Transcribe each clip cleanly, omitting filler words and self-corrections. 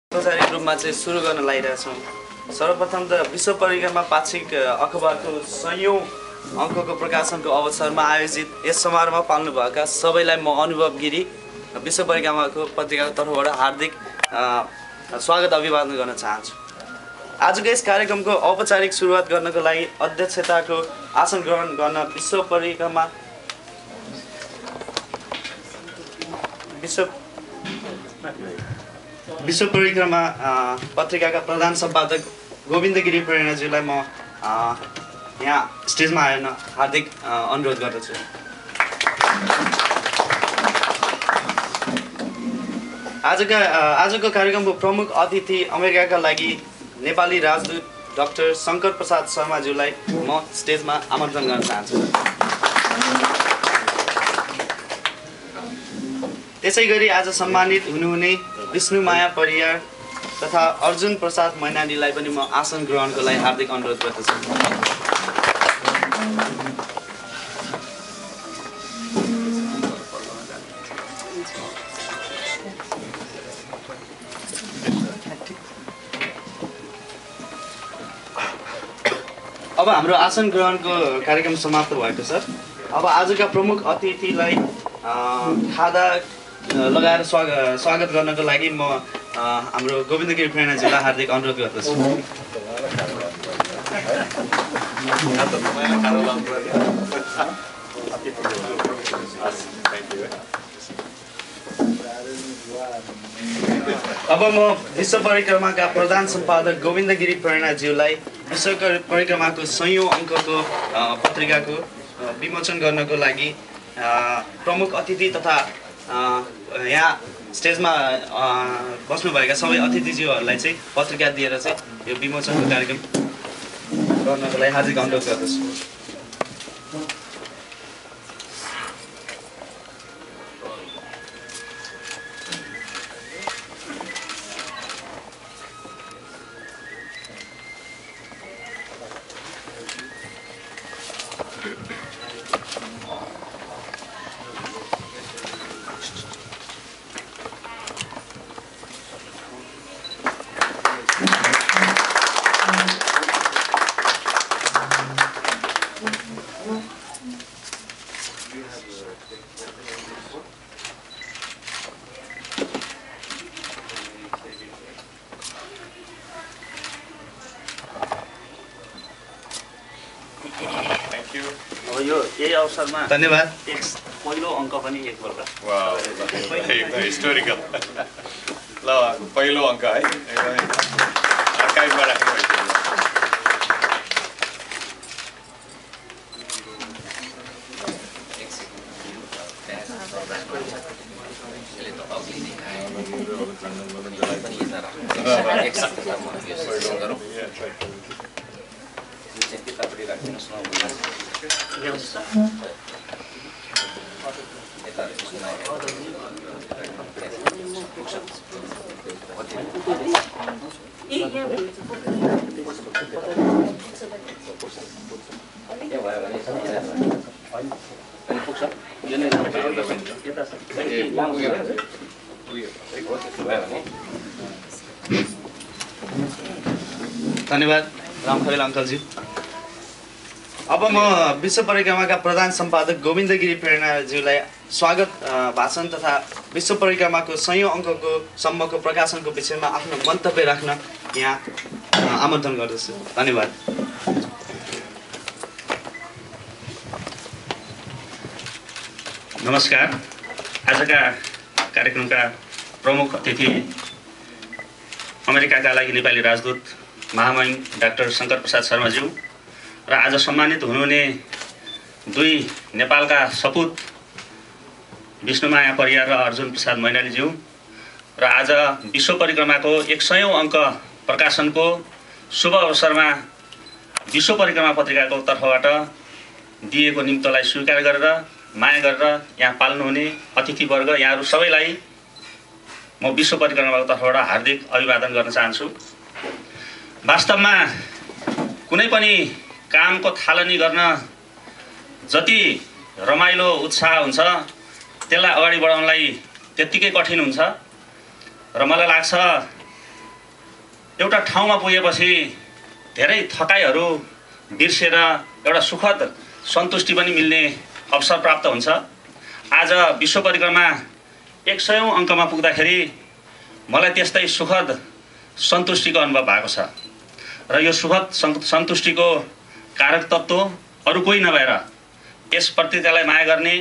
औपचारिक रूपमा चाहिँ सुरु गर्न लागिरहेछौँ। सर्वप्रथम त विश्व परिक्रमा पाक्षिक अखबारको 100औं अङ्कको प्रकाशनको अवसरमा आयोजित यस समारोहमा पाल्नुभएका सबैलाई म अनुभव गिरी विश्व परिक्रमाको पत्रिकाको तर्फबाट हार्दिक स्वागत अभिवादन गर्न चाहन्छु। आजको यस कार्यक्रमको औपचारिक सुरुवात गर्नको लागि अध्यक्षताको आसन ग्रहण गर्न विश्व परिक्रमा पत्रिकाका प्रधान सम्पादक गोविन्द गिरी प्रेरणाज्यूलाई म यहाँ स्टेजमा आएर हार्दिक अनुरोध गर्दछु। आजको कार्यक्रमको प्रमुख अतिथि अमेरिकाका लागि नेपाली राजदूत डाक्टर शङ्कर प्रसाद शर्माज्यूलाई म स्टेजमा आमन्त्रण गर्न चाहन्छु। त्यसैगरी आज सम्मानित हुनुहुने विष्णुमाया परियार तथा अर्जुन प्रसाद मैनालीलाई पनि म आसन ग्रहणको लागि हार्दिक अनुरोध गर्दछु। अब हाम्रो आसन ग्रहणको कार्यक्रम समाप्त भएको छ। अब आजका प्रमुख अतिथिलाई खादा लगाएर स्वागत गर्नको लागि म हाम्रो गोविन्द गिरी प्रेरणाज्यूलाई हार्दिक अनुरोध गर्दछु। अब म विश्व परिक्रमाका प्रधान सम्पादक गोविन्द गिरी प्रेरणाज्यूलाई विश्व परिक्रमाको 100औं अङ्कको पत्रिकाको विमोचन गर्नको लागि प्रमुख अतिथि तथा यहाँ स्टेजमा बस्नुभएका सबै अतिथिज्यूहरूलाई चाहिँ पत्रिका दिएर चाहिँ यो विमोचनको कार्यक्रम गर्नको लागि हार्दिक अनुरोध गर्दछु। यही अवसरमा धन्यवाद। पहिलो अङ्क पनि एकपल्ट एकदम हिस्टोरिकल ल पहिलो अङ्क है एकदमै आर्काइभमा राख्नु भएको धन्यवाद रामखरेल अङ्कलज्यू। अब म विश्व परिक्रमाका प्रधान सम्पादक गोविन्द गिरी प्रेरणाज्यूलाई स्वागत भाषण तथा विश्व परिक्रमाको 100औं अङ्कको सम्मको प्रकाशनको विषयमा आफ्नो मन्तव्य राख्न यहाँ आमन्त्रण गर्दछु। धन्यवाद। नमस्कार। आजका कार्यक्रमका प्रमुख अतिथि अमेरिकाका लागि नेपाली राजदूत महामहिम डाक्टर शङ्कर प्रसाद शर्माज्यू र आज सम्मानित हुनुहुने दुई नेपालका सपुत विष्णुमाया परियार र अर्जुन प्रसाद मैनालीज्यू र आज विश्व परिक्रमाको 100औं अङ्क प्रकाशनको शुभ अवसरमा विश्व परिक्रमा पत्रिकाको तर्फबाट दिएको निम्तोलाई स्वीकार गरेर माया गरेर यहाँ पाल्नुहुने अतिथिवर्ग यहाँहरू सबैलाई म विश्व परिक्रमाको तर्फबाट हार्दिक अभिवादन गर्न चाहन्छु। वास्तवमा कुनै पनि कामको थालनी गर्न जति रमाइलो उत्साह हुन्छ त्यसलाई अगाडि बढाउनलाई त्यत्तिकै कठिन हुन्छ र मलाई लाग्छ एउटा ठाउँमा पुगेपछि धेरै थकाइहरू बिर्सेर एउटा सुखद सन्तुष्टि पनि मिल्ने अवसर प्राप्त हुन्छ। आज विश्व परिक्रमा 100औं अङ्कमा पुग्दाखेरि मलाई त्यस्तै सुखद सन्तुष्टिको अनुभव भएको छ र यो सुखद सन्तुष्टिको कारक तत्त्व अरू कोही नभएर यस पत्रिकालाई माया गर्ने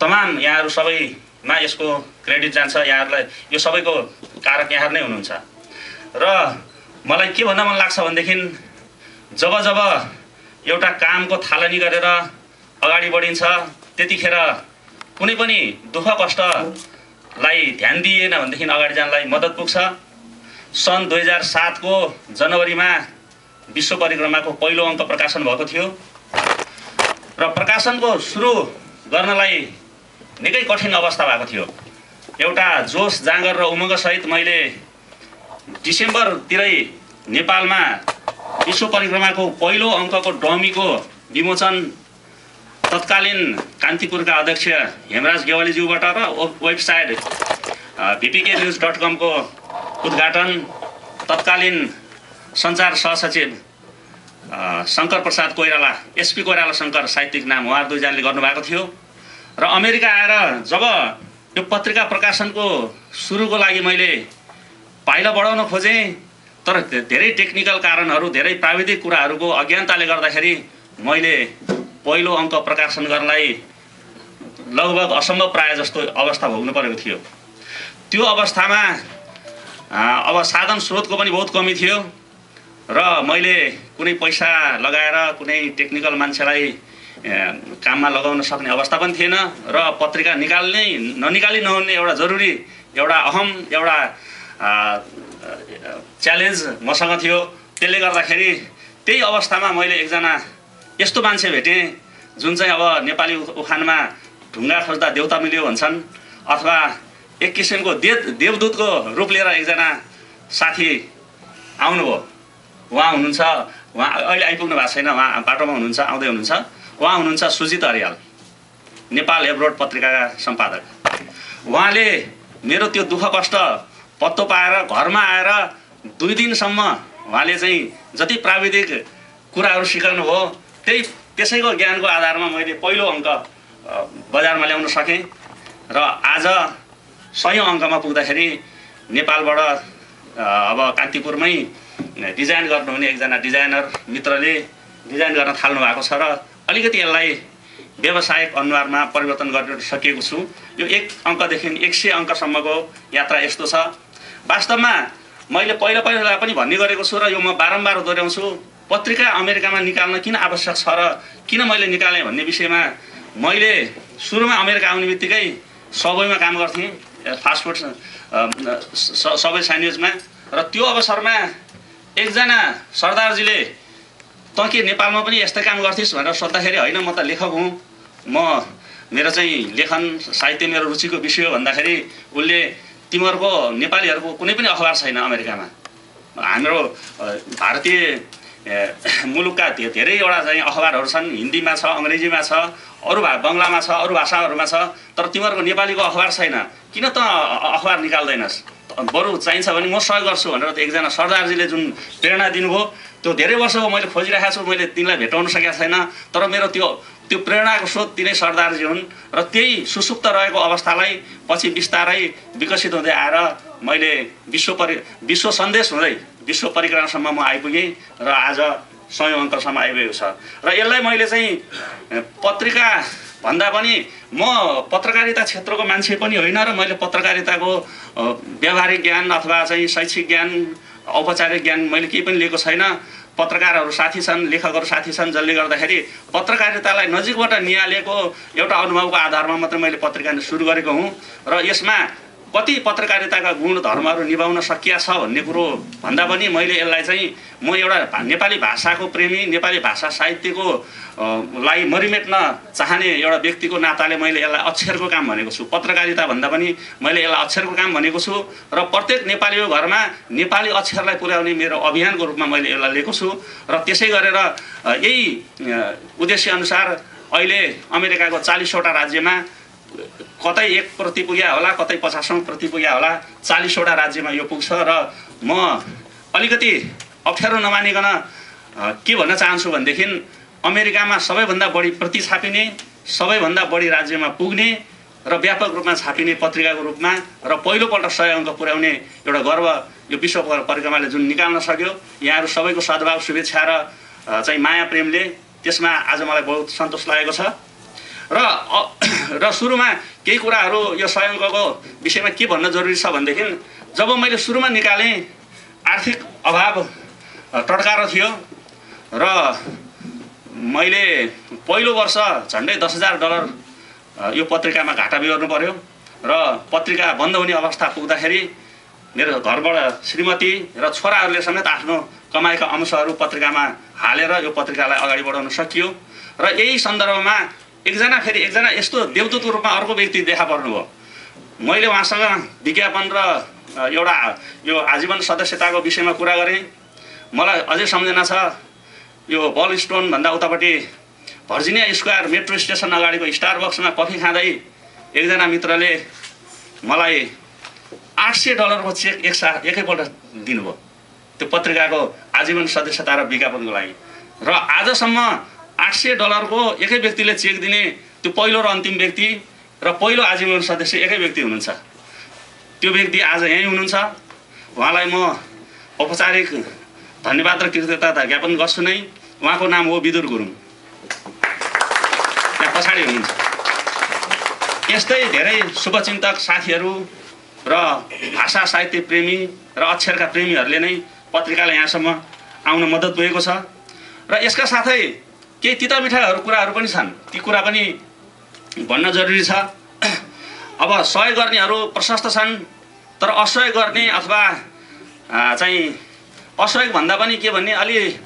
तमाम यहाँहरू सबैमा यसको क्रेडिट जान्छ। यहाँहरूलाई यो सबैको कारक यहाँहरू नै हुनुहुन्छ र मलाई के भन्न मन लाग्छ भनेदेखि जब जब एउटा कामको थालनी गरेर अगाडि बढिन्छ त्यतिखेर कुनै पनि दुःख कष्टलाई ध्यान दिइएन भनेदेखि अगाडि जानलाई मद्दत पुग्छ। सन् 2007 को जनवरीमा विश्व परिक्रमाको पहिलो अङ्क प्रकाशन भएको थियो र प्रकाशनको सुरु गर्नलाई निकै कठिन अवस्था भएको थियो। एउटा जोस जाँगर र उमङ्गसहित मैले डिसेम्बरतिरै नेपालमा विश्व परिक्रमाको पहिलो अङ्कको डमीको विमोचन तत्कालीन कान्तिपुरका अध्यक्ष हेमराज गेवालीज्यूबाट र वेबसाइट vpknews.com को उद्घाटन तत्कालीन सञ्चार सहसचिव शङ्कर प्रसाद कोइराला एसपी कोइराला शङ्कर साहित्यिक नाम उहाँहरू दुईजनाले गर्नुभएको थियो र अमेरिका आएर जब यो पत्रिका प्रकाशनको सुरुको लागि मैले पाइला बढाउन खोजेँ तर धेरै टेक्निकल कारणहरू धेरै प्राविधिक कुराहरूको अज्ञानताले गर्दाखेरि मैले पहिलो अङ्क प्रकाशन गर्नलाई लगभग असम्भव प्राय जस्तो अवस्था भोग्नु परेको थियो। त्यो अवस्थामा अब साधन स्रोतको पनि बहुत कमी थियो र मैले कुनै पैसा लगाएर कुनै टेक्निकल मान्छेलाई काममा लगाउन सक्ने अवस्था पनि थिएन र पत्रिका ननिकाली नहुने एउटा जरुरी एउटा अहम एउटा च्यालेन्ज मसँग थियो। त्यसले गर्दाखेरि त्यही अवस्थामा मैले एकजना यस्तो मान्छे भेटेँ जुन चाहिँ अब नेपाली उखानमा ढुङ्गा खोज्दा देउता मिल्यो भन्छन् अथवा एक किसिमको देवदूतको रूप लिएर एकजना साथी आउनुभयो। उहाँ हुनुहुन्छ, उहाँ अहिले आइपुग्नु भएको छैन, उहाँ बाटोमा हुनुहुन्छ, आउँदै हुनुहुन्छ। उहाँ हुनुहुन्छ सुजित अर्याल, नेपाल एब्रोड पत्रिकाका सम्पादक। उहाँले मेरो त्यो दुःख कष्ट पत्तो पाएर घरमा आएर 2 दिनसम्म उहाँले चाहिँ जति प्राविधिक कुराहरू सिकाउनु भयो त्यसैको ज्ञानको आधारमा मैले पहिलो अङ्क बजारमा ल्याउन सकेँ र आज 100औं अङ्कमा पुग्दाखेरि नेपालबाट अब कान्तिपुरमै डिजाइन गर्नुहुने एकजना डिजाइनर मित्रले डिजाइन गर्न थाल्नु भएको छ र अलिकति यसलाई व्यावसायिक अनुहारमा परिवर्तन गर्न सकिएको छु। यो 1 अङ्कदेखि 100 अङ्कसम्मको यात्रा यस्तो छ। वास्तवमा मैले पहिला पनि भन्ने गरेको छु र यो म बारम्बार दोहोऱ्याउँछु, पत्रिका अमेरिकामा निकाल्न किन आवश्यक छ र किन मैले निकालेँ भन्ने विषयमा मैले सुरुमा अमेरिका आउने बित्तिकै सबैमा काम गर्थेँ, फास्ट फुड सबै स्यान्डविचमा। र त्यो अवसरमा एकजना सरदारजीले त के नेपालमा पनि यस्तै काम गर्थिस् भनेर सोद्धाखेरि होइन म त लेखक हुँ, मेरो चाहिँ लेखन साहित्य मेरो रुचिको विषय हो भन्दाखेरि उसले तिमीहरूको नेपालीहरूको कुनै पनि अखबार छैन अमेरिकामा, हाम्रो भारतीय मुलुकका धेरैवटा चाहिँ अखबारहरू छन्, हिन्दीमा छ, अङ्ग्रेजीमा छ, अरू बङ्गलामा छ, अरू भाषाहरूमा छ, तर तिमीहरूको नेपालीको अखबार छैन, किन त अखबार निकाल्दैनस्, बरु चाहिन्छ भने म सहयोग गर्छु भनेर एकजना सरदारजीले जुन प्रेरणा दिनुभयो त्यो धेरै वर्षको मैले खोजिरहेको छु, मैले तिनलाई भेटाउन सकेको छैन। तर मेरो त्यो प्रेरणाको स्रोत तिनै सरदारजी हुन् र त्यही सुसुप्त रहेको अवस्थालाई पछि बिस्तारै विकसित हुँदै आएर मैले विश्व सन्देश हुँदै विश्व परिक्रमासम्म म आइपुगेँ र आज 100औं अङ्कसम्म आइपुगेको छ। र यसलाई मैले चाहिँ पत्रिका भन्दा पनि म पत्रकारिता क्षेत्रको मान्छे पनि होइन र मैले पत्रकारिताको व्यावहारिक ज्ञान अथवा चाहिँ शैक्षिक ज्ञान औपचारिक ज्ञान मैले केही पनि लिएको छैन। पत्रकारहरू साथी छन्, लेखकहरू साथी छन्, जसले गर्दाखेरि पत्रकारितालाई नजिकबाट निहालेको एउटा अनुभवको आधारमा मात्रै मैले पत्रिका सुरु गरेको हुँ र यसमा कति पत्रकारिताका गुण धर्महरू निभाउन सकिया छ भन्ने कुरो भन्दा पनि मैले यसलाई चाहिँ म एउटा नेपाली भाषाको प्रेमी, नेपाली भाषा साहित्यको लाई मरिमेट्न चाहने एउटा व्यक्तिको नाताले मैले यसलाई अक्षरको काम भनेको छु। पत्रकारिता भन्दा पनि मैले यसलाई अक्षरको काम भनेको छु र प्रत्येक नेपालीको घरमा नेपाली अक्षरलाई पुर्याउने मेरो अभियानको रूपमा मैले यसलाई लिएको छु र त्यसै गरेर यही उद्देश्य अनुसार अहिले अमेरिकाको 40वटा राज्यमा कतै 1% पुग्या होला, कतै 50% पुग्या होला, 40वटा राज्यमा यो पुग्छ र म अलिकति अप्ठ्यारो नमानिकन के भन्न चाहन्छु भनेदेखि अमेरिकामा सबैभन्दा बढी प्रति छापिने, सबैभन्दा बढी राज्यमा पुग्ने र व्यापक रूपमा छापिने पत्रिकाको रूपमा र पहिलोपल्ट 100 अङ्क पुर्याउने एउटा गर्व यो विश्व परिक्रमाले जुन निकाल्न सक्यो, यहाँहरू सबैको सद्भाव शुभेच्छा र चाहिँ माया प्रेमले, त्यसमा आज मलाई बहुत सन्तोष लागेको छ। र सुरुमा केही कुराहरू यो 100 अङ्कको विषयमा के भन्न जरुरी छ भनेदेखि जब मैले सुरुमा निकालेँ आर्थिक अभाव टड्कारो थियो र मैले पहिलो वर्ष झन्डै $10,000 यो पत्रिकामा घाटा बिहोर्नु पर्यो र पत्रिका बन्द हुने अवस्था पुग्दाखेरि मेरो घरबाट श्रीमती र छोराहरूले समेत आफ्नो कमाएका अंशहरू पत्रिकामा हालेर यो पत्रिकालाई अगाडि बढाउन सकियो। र यही सन्दर्भमा फेरि एकजना यस्तो देवदूतको रूपमा अर्को व्यक्ति देखा पर्नुभयो। मैले उहाँसँग विज्ञापन र एउटा यो आजीवन सदस्यताको विषयमा कुरा गरेँ। मलाई अझै सम्झना छ, यो बल स्टोन भन्दा उतापट्टि भर्जिनिया स्क्वायर मेट्रो स्टेसन अगाडिको स्टारबक्समा कफी खाँदै एकजना मित्रले मलाई $800 को चेक एकैपल्ट दिनुभयो त्यो पत्रिकाको आजीवन सदस्यता र विज्ञापनको लागि। र आजसम्म $800 को एकै व्यक्तिले चेक दिने त्यो पहिलो र अन्तिम व्यक्ति र पहिलो आजीवन सदस्य एकै व्यक्ति हुनुहुन्छ। त्यो व्यक्ति आज यहीँ हुनुहुन्छ। उहाँलाई म औपचारिक धन्यवाद र कृतज्ञता ज्ञापन गर्छु नै। उहाँको नाम हो विदुर गुरुङ, त्यहाँ पछाडि हुनुहुन्छ। यस्तै धेरै शुभचिन्तक साथीहरू र भाषा साहित्य प्रेमी र अक्षरका प्रेमीहरूले नै पत्रिकालाई यहाँसम्म आउन मद्दत पुगेको छ। र यसका साथै केही तितामिठा कुराहरू पनि छन्, ती कुरा पनि भन्न जरुरी छ। अब सहयोग गर्नेहरू प्रशस्त छन्, तर असहयोग गर्ने अथवा चाहिँ असहयोग भन्दा पनि के भन्ने अलि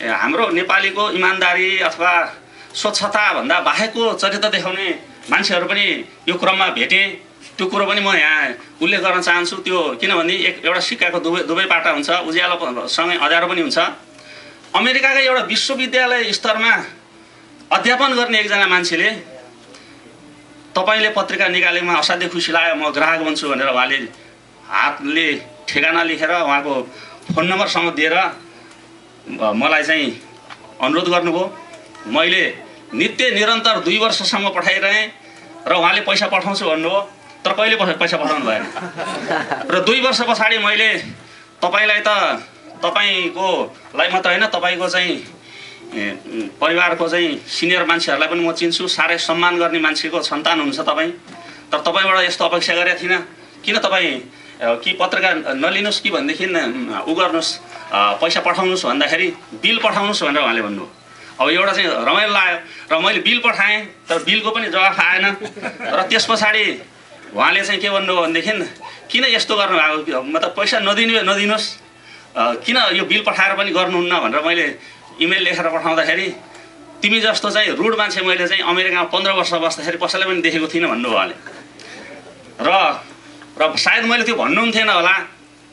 हाम्रो नेपालीको इमान्दारी अथवा स्वच्छता भन्दा बाहेकको चरित्र देखाउने मान्छेहरू पनि यो क्रममा भेटेँ। त्यो कुरो पनि म यहाँ उल्लेख गर्न चाहन्छु। त्यो किनभने एउटा सिक्काको दुवै पाटा हुन्छ, उज्यालोसँगै अँध्यारो पनि हुन्छ। अमेरिकाकै एउटा विश्वविद्यालय स्तरमा अध्यापन गर्ने एकजना मान्छेले तपाईँले पत्रिका निकालेमा असाध्यै खुसी लाग्यो, म ग्राहक बन्छु भनेर उहाँले हातले ठेगाना लेखेर उहाँको फोन नम्बरसँग दिएर मलाई चाहिँ अनुरोध गर्नुभयो। मैले निरन्तर 2 वर्षसम्म पठाइरहेँ र उहाँले पैसा पठाउँछु भन्नुभयो, तर कहिले पैसा पठाउनु भएन। र 2 वर्ष पछाडि मैले तपाईँलाई मात्र होइन, तपाईँको चाहिँ परिवारको चाहिँ सिनियर मान्छेहरूलाई पनि म चिन्छु, साह्रै सम्मान गर्ने मान्छेको सन्तान हुनुहुन्छ तपाईँ। तर तपाईँबाट यस्तो अपेक्षा गरेको थिइनँ। किन तपाईँ कि पत्रिका नलिनुहोस् कि भनेदेखि उ गर्नुहोस्, पैसा पठाउनुहोस् भन्दाखेरि बिल पठाउनुहोस् भनेर उहाँले भन्नुभयो। अब एउटा चाहिँ रमाइलो लाग्यो र मैले बिल पठाएँ, तर बिलको पनि जवाफ आएन। र त्यस पछाडि उहाँले चाहिँ के भन्नुभयो भनेदेखि किन यस्तो गर्नुभएको, मतलब पैसा नदिनुहोस्, किन यो बिल पठाएर पनि गर्नुहुन्न भनेर मैले इमेल लेखेर पठाउँदाखेरि तिमी जस्तो चाहिँ रुड मान्छे मैले चाहिँ अमेरिकामा 15 वर्ष बस्दाखेरि कसैलाई पनि देखेको थिइनँ भन्नुभयो उहाँले। र सायद मैले त्यो भन्नुहुन्थेन होला,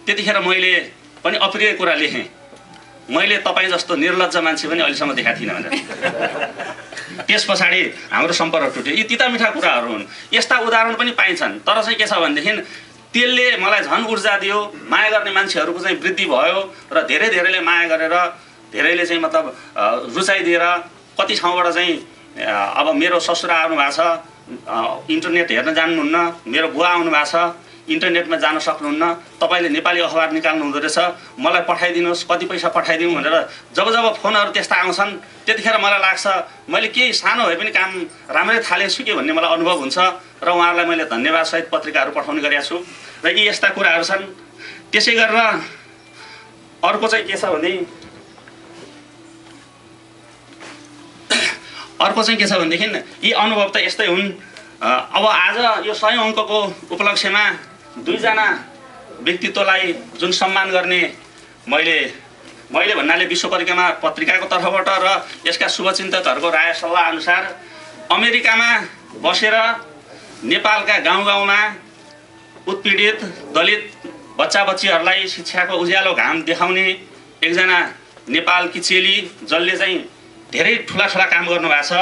त्यतिखेर मैले पनि अप्रिय कुरा लेखेँ। मैले तपाईँ जस्तो निर्लज्ज मान्छे पनि अहिलेसम्म देखाएको थिइनँ भनेर। त्यस पछाडि हाम्रो सम्पर्क टुट्यो। यी तितामिठा कुराहरू हुन्। यस्ता उदाहरण पनि पाइन्छन्। तर चाहिँ के छ भनेदेखि त्यसले मलाई झन् ऊर्जा दियो, माया गर्ने मान्छेहरूको चाहिँ वृद्धि भयो र धेरैले माया गरेर धेरैले चाहिँ मतलब रुचाइदिएर कति ठाउँबाट चाहिँ अब मेरो ससुरा आउनु भएको छ, इन्टरनेट हेर्न जान्नुहुन्न, मेरो बुवा आउनु भएको छ, इन्टरनेटमा जान सक्नुहुन्न, तपाईँले नेपाली अखबार निकाल्नु हुँदो रहेछ, मलाई पठाइदिनुहोस्, कति पैसा पठाइदिउँ भनेर जब फोनहरू त्यस्ता आउँछन् त्यतिखेर मलाई लाग्छ मैले केही सानो भए पनि काम राम्रै थालेछु कि भन्ने मलाई अनुभव हुन्छ र उहाँहरूलाई मैले धन्यवादसहित पत्रिकाहरू पठाउने गरेको छु। र यी यस्ता कुराहरू छन्। त्यसै गरेर अर्को चाहिँ के छ भनेदेखि यी अनुभव त यस्तै हुन्। अब आज यो 100 अङ्कको उपलक्ष्यमा 2 जना व्यक्तित्वलाई जुन सम्मान गर्ने मैले भन्नाले विश्व परिक्रमा पत्रिकाको तर्फबाट र यसका शुभचिन्तकहरूको राय सल्लाह अनुसार अमेरिकामा बसेर नेपालका गाउँमा उत्पीडित दलित बच्चाबच्चीहरूलाई शिक्षाको उज्यालो घाम देखाउने एकजना नेपालकी चेली जसले चाहिँ धेरै ठुला काम गर्नुभएको छ,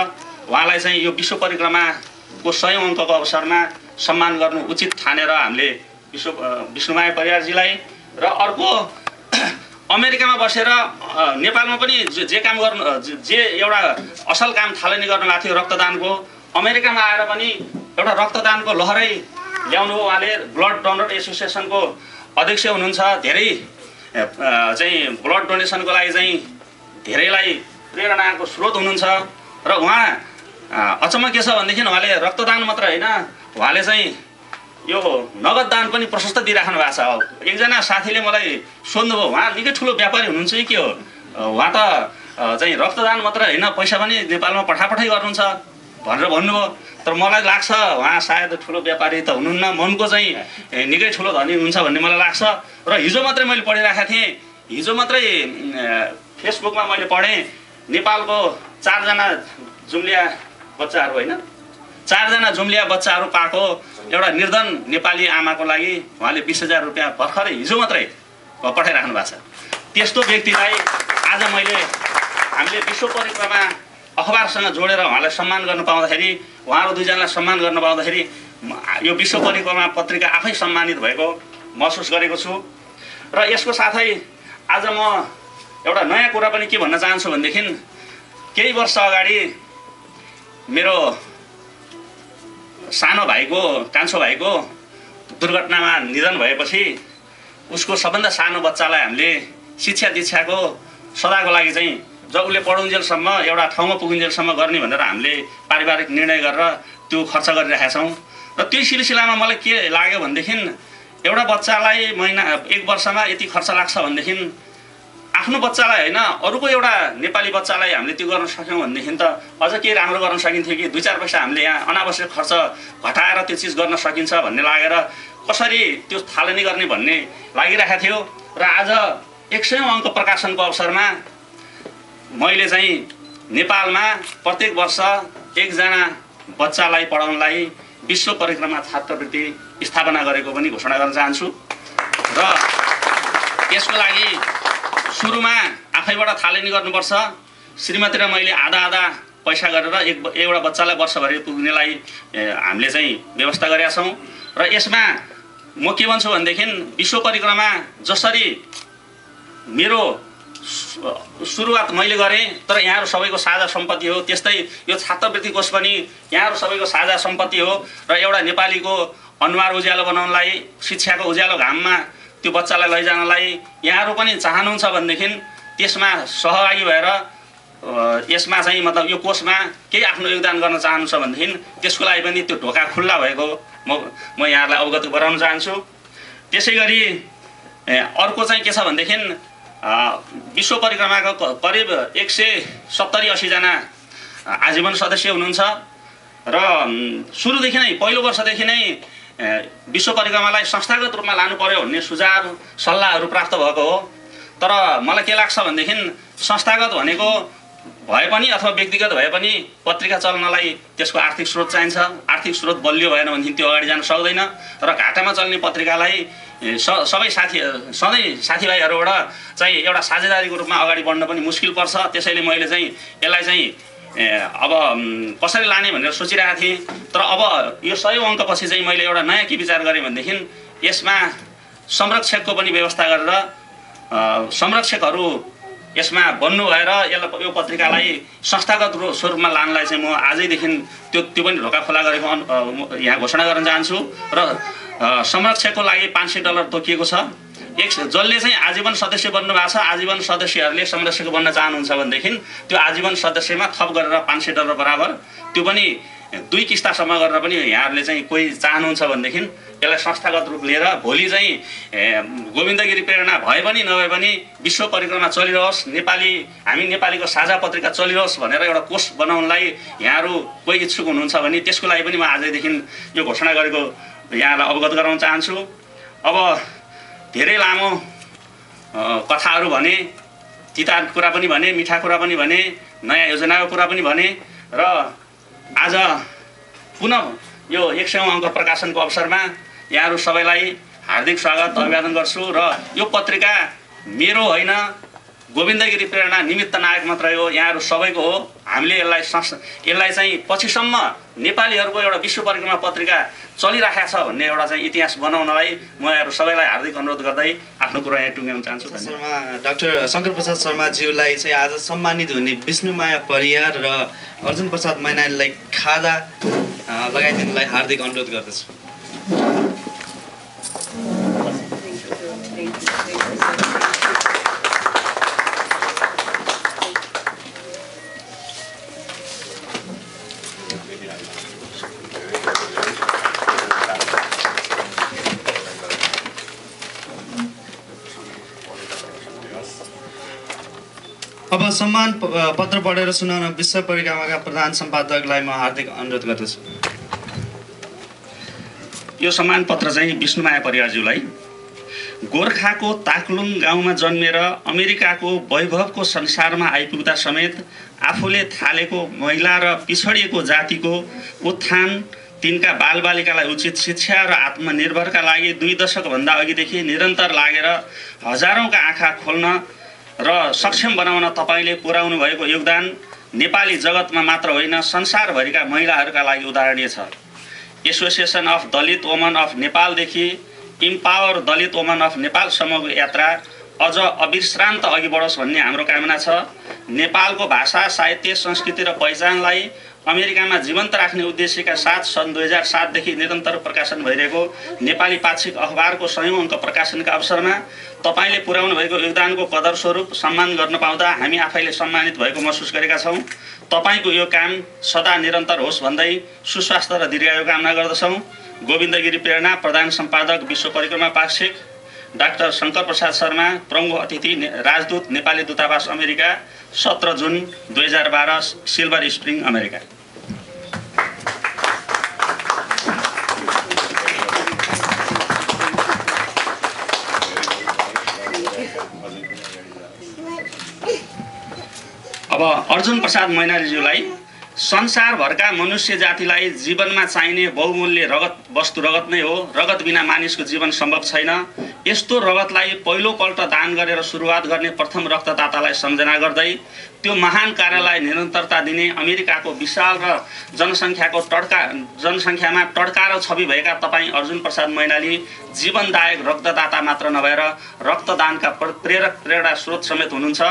उहाँलाई चाहिँ यो विश्व परिक्रमाको 100 अङ्कको अवसरमा सम्मान गर्नु उचित ठानेर हामीले विष्णुमाया परियारजीलाई र अर्को अमेरिकामा बसेर नेपालमा पनि जे काम गर्नु जे एउटा असल काम थालनी गर्नुभएको थियो रक्तदानको, अमेरिकामा आएर पनि एउटा रक्तदानको लहरै ल्याउनु हो। उहाँले ब्लड डोनर एसोसिएसनको अध्यक्ष हुनुहुन्छ। धेरै चाहिँ ब्लड डोनेसनको लागि चाहिँ धेरैलाई प्रेरणाको स्रोत हुनुहुन्छ। र उहाँ अचम्म के छ भनेदेखि उहाँले रक्तदान मात्र होइन, उहाँले चाहिँ यो नगद दान पनि प्रशस्त दिइराख्नु भएको छ। एकजना साथीले मलाई सोध्नुभयो, उहाँ निकै ठुलो व्यापारी हुनुहुन्छ कि के हो, उहाँ त चाहिँ रक्तदान मात्र होइन पैसा पनि नेपालमा पठापठाइ गर्नुहुन्छ भनेर भन्नुभयो। तर मलाई लाग्छ उहाँ सायद ठुलो व्यापारी त हुनुहुन्न, मनको चाहिँ निकै ठुलो धनी हुनुहुन्छ भन्ने मलाई लाग्छ। र हिजो मात्रै मैले पढिरहेको थिएँ, हिजो मात्रै फेसबुकमा मैले पढेँ नेपालको 4 जना जुम्लिया बच्चाहरू होइन 4 जना जुम्लिया बच्चाहरू पाएको एउटा निर्धन नेपाली आमाको लागि उहाँले 20,000 रुपियाँ भर्खरै हिजो मात्रै पठाइराख्नु भएको छ। त्यस्तो व्यक्तिलाई आज हामीले विश्व परिक्रमा अखबारसँग जोडेर उहाँलाई सम्मान गर्न पाउँदाखेरि, उहाँहरू 2 जनालाई सम्मान गर्न पाउँदाखेरि यो विश्व परिक्रमा पत्रिका आफै सम्मानित भएको महसुस गरेको छु। र यसको साथै आज म एउटा नयाँ कुरा पनि के भन्न चाहन्छु भनेदेखि, केही वर्ष अगाडि मेरो सानो भाइको कान्छो भाइको दुर्घटनामा निधन भएपछि उसको सबभन्दा सानो बच्चालाई हामीले शिक्षा दीक्षाको सदाको लागि चाहिँ जब उसले पढुन्जेलसम्म एउटा ठाउँमा पुगुन्जेलसम्म गर्ने भनेर हामीले पारिवारिक निर्णय गरेर त्यो खर्च गरिरहेका छौँ। र त्यो सिलसिलामा मलाई के लाग्यो भनेदेखि एउटा बच्चालाई महिना 1 वर्षमा यति खर्च लाग्छ भनेदेखि आफ्नो बच्चालाई होइन अरूको एउटा नेपाली बच्चालाई हामीले त्यो गर्न सक्यौँ भनेदेखि त अझ केही राम्रो गर्न सकिन्थ्यो कि 2-4 पैसा हामीले यहाँ अनावश्यक खर्च घटाएर त्यो चिज गर्न सकिन्छ भन्ने लागेर कसरी त्यो थालनी गर्ने भन्ने लागिरहेको थियो। र आज 100औं अङ्क प्रकाशनको अवसरमा मैले चाहिँ नेपालमा प्रत्येक वर्ष 1 जना बच्चालाई पढाउनलाई विश्व परिक्रमा छात्रवृत्ति स्थापना गरेको पनि घोषणा गर्न चाहन्छु। र यसको लागि सुरुमा आफैबाट थालनी गर्नुपर्छ। श्रीमती र मैले आधा पैसा गरेर एउटा बच्चालाई वर्षभरि पुग्नेलाई हामीले चाहिँ व्यवस्था गरेका छौँ। र यसमा म के भन्छु भनेदेखि विश्व परिक्रमा जसरी मेरो सुरुवात मैले गरेँ तर यहाँहरू सबैको साझा सम्पत्ति हो, त्यस्तै यो छात्रवृत्ति कोष पनि यहाँहरू सबैको साझा सम्पत्ति हो। र एउटा नेपालीको अनुहार उज्यालो बनाउनलाई, शिक्षाको उज्यालो घाममा त्यो बच्चालाई लैजानलाई यहाँहरू पनि चाहनुहुन्छ भनेदेखि त्यसमा सहभागी भएर यसमा चाहिँ मतलब यो कोषमा केही आफ्नो योगदान गर्न चाहनुहुन्छ भनेदेखि त्यसको लागि पनि त्यो ढोका खुल्ला भएको म यहाँहरूलाई अवगत गराउन चाहन्छु। त्यसै गरी अर्को चाहिँ के छ भनेदेखि विश्व परिक्रमाको करिब 170-80 जना आजीवन सदस्य हुनुहुन्छ। र सुरुदेखि नै पहिलो वर्षदेखि नै विश्व परिक्रमालाई संस्थागत रूपमा लानु पर्यो भन्ने सुझाव सल्लाहहरू प्राप्त भएको हो। तर मलाई के लाग्छ भनेदेखि संस्थागत भनेको भए पनि अथवा व्यक्तिगत भए पनि पत्रिका चल्नलाई त्यसको आर्थिक स्रोत चाहिन्छ। आर्थिक स्रोत बलियो भएन भनेदेखि त्यो अगाडि जान सक्दैन। र घाटामा चल्ने पत्रिकालाई सबै सधैँ साथीभाइहरूबाट चाहिँ एउटा साझेदारीको रूपमा अगाडि बढ्न पनि मुस्किल पर्छ। त्यसैले मैले चाहिँ यसलाई चाहिँ अब कसरी लाने भनेर सोचिरहेको थिएँ। तर अब यो 100औं अङ्कपछि चाहिँ मैले एउटा नयाँ के विचार गरेँ भनेदेखि यसमा संरक्षकको पनि व्यवस्था गरेर संरक्षकहरू यसमा बन्नु भएर यो पत्रिकालाई संस्थागत स्वरूपमा लानलाई चाहिँ म आजैदेखि त्यो पनि ढोका खुला गरेको यहाँ घोषणा गर्न चाहन्छु। र संरक्षकको लागि $500 तोकिएको छ। जसले चाहिँ आजीवन सदस्य बन्नु भएको छ, आजीवन सदस्यहरूले संरक्षक बन्न चाहनुहुन्छ भनेदेखि त्यो आजीवन सदस्यमा थप गरेर $500 बराबर त्यो पनि 2 किस्तासम्म गरेर पनि यहाँहरूले चाहिँ कोही चाहनुहुन्छ भनेदेखि यसलाई संस्थागत रूप लिएर भोलि चाहिँ गोविन्दगिरी प्रेरणा भए पनि नभए पनि विश्व परिक्रमा चलिरहोस्, हामी नेपालीको साझा पत्रिका चलिरहोस् भनेर एउटा कोष बनाउनलाई यहाँहरू कोही इच्छुक हुनुहुन्छ भने त्यसको लागि पनि म आजैदेखि यो घोषणा गरेको यहाँलाई अवगत गराउन चाहन्छु। अब धेरै लामो कथाहरू भने, तिता कुरा पनि भने, मिठा कुरा पनि भने, नयाँ योजनाको कुरा पनि भने र आज पुनः यो 100औं अङ्क प्रकाशनको अवसरमा यहाँहरू सबैलाई हार्दिक स्वागत अभिवादन गर्छु। र यो पत्रिका मेरो होइन, गोविन्द गिरी प्रेरणा निमित्त नायक मात्रै हो, यहाँहरू सबैको हो। हामीले यसलाई चाहिँ पछिसम्म नेपालीहरूको एउटा विश्व परिक्रमा पत्रिका चलिराखेको छ भन्ने एउटा चाहिँ इतिहास बनाउनलाई म यहाँहरू सबैलाई हार्दिक अनुरोध गर्दै आफ्नो कुरा यहाँ टुङ्ग्याउन चाहन्छु। शर्मा डाक्टर शङ्कर प्रसाद शर्माज्यूलाई चाहिँ आज सम्मानित हुने विष्णुमाया परियार र अर्जुन प्रसाद मैनालीलाई खादा लगाइदिनुलाई हार्दिक अनुरोध गर्दछु। अब सम्मान पत्र पढेर सुनाउन विश्व परिक्रमा प्रधान सम्पादकलाई म हार्दिक अनुरोध गर्दछु। यो सम्मान पत्र चाहिँ विष्णुमाया परियारज्यूलाई गोर्खाको ताक्लुङ गाउँमा जन्मेर अमेरिकाको वैभवको संसारमा आइपुग्दा समेत आफूले थालेको महिला र पिछडिएको जातिको उत्थान, तिनका बालबालिकालाई उचित शिक्षा र आत्मनिर्भरका लागि 2 दशकभन्दा अघिदेखि निरन्तर लागेर हजारौँका आँखा खोल्न र सक्षम बनाउन तपाईँले पुर्याउनु भएको योगदान नेपाली जगतमा मात्र होइन संसारभरिका महिलाहरूका लागि उदाहरणीय छ। Association of Dalit woman of नेपालदेखि इम्पावर दलित वुमन अफ नेपालसम्मको यात्रा अझ अविश्रान्त अघि बढोस् भन्ने हाम्रो कामना छ। नेपालको भाषा, साहित्य, संस्कृति र पहिचानलाई अमेरिकामा जीवन्त राख्ने उद्देश्यका साथ सन् 2007 देखि निरन्तर प्रकाशन भइरहेको नेपाली पाक्षिक अखबारको 100औं अङ्क प्रकाशनका अवसरमा तपाईँले पुर्याउनु भएको योगदानको कदर स्वरूप सम्मान गर्न पाउँदा हामी आफैले सम्मानित भएको महसुस गरेका छौँ। तपाईँको यो काम सदा निरन्तर होस् भन्दै सुस्वास्थ्य र दीर्घायु कामना गर्दछौँ। गोविन्द गिरी प्रेरणा प्रधान सम्पादक विश्व परिक्रमा पाक्षिक, डाक्टर शङ्कर प्रसाद शर्मा प्रमुख अतिथि राजदूत नेपाली दूतावास अमेरिका, 17 जुन 2012 सिल्भर स्प्रिङ अमेरिका। अब अर्जुन प्रसाद मैनालीज्यूलाई संसारभरका मनुष्य जातिलाई जीवनमा चाहिने बहुमूल्य वस्तु रगत नै हो। रगत बिना मानिसको जीवन सम्भव छैन। यस्तो रगतलाई पहिलोपल्ट दान गरेर सुरुवात गर्ने प्रथम रक्तदातालाई सम्झना गर्दै त्यो महान कार्यलाई निरन्तरता दिने अमेरिकाको विशाल र जनसङ्ख्यामा टड्कारो छवि भएका तपाईँ अर्जुन प्रसाद मैनाली जीवनदायक रक्तदाता मात्र नभएर रक्तदानका प्रेरणा स्रोत समेत हुनुहुन्छ।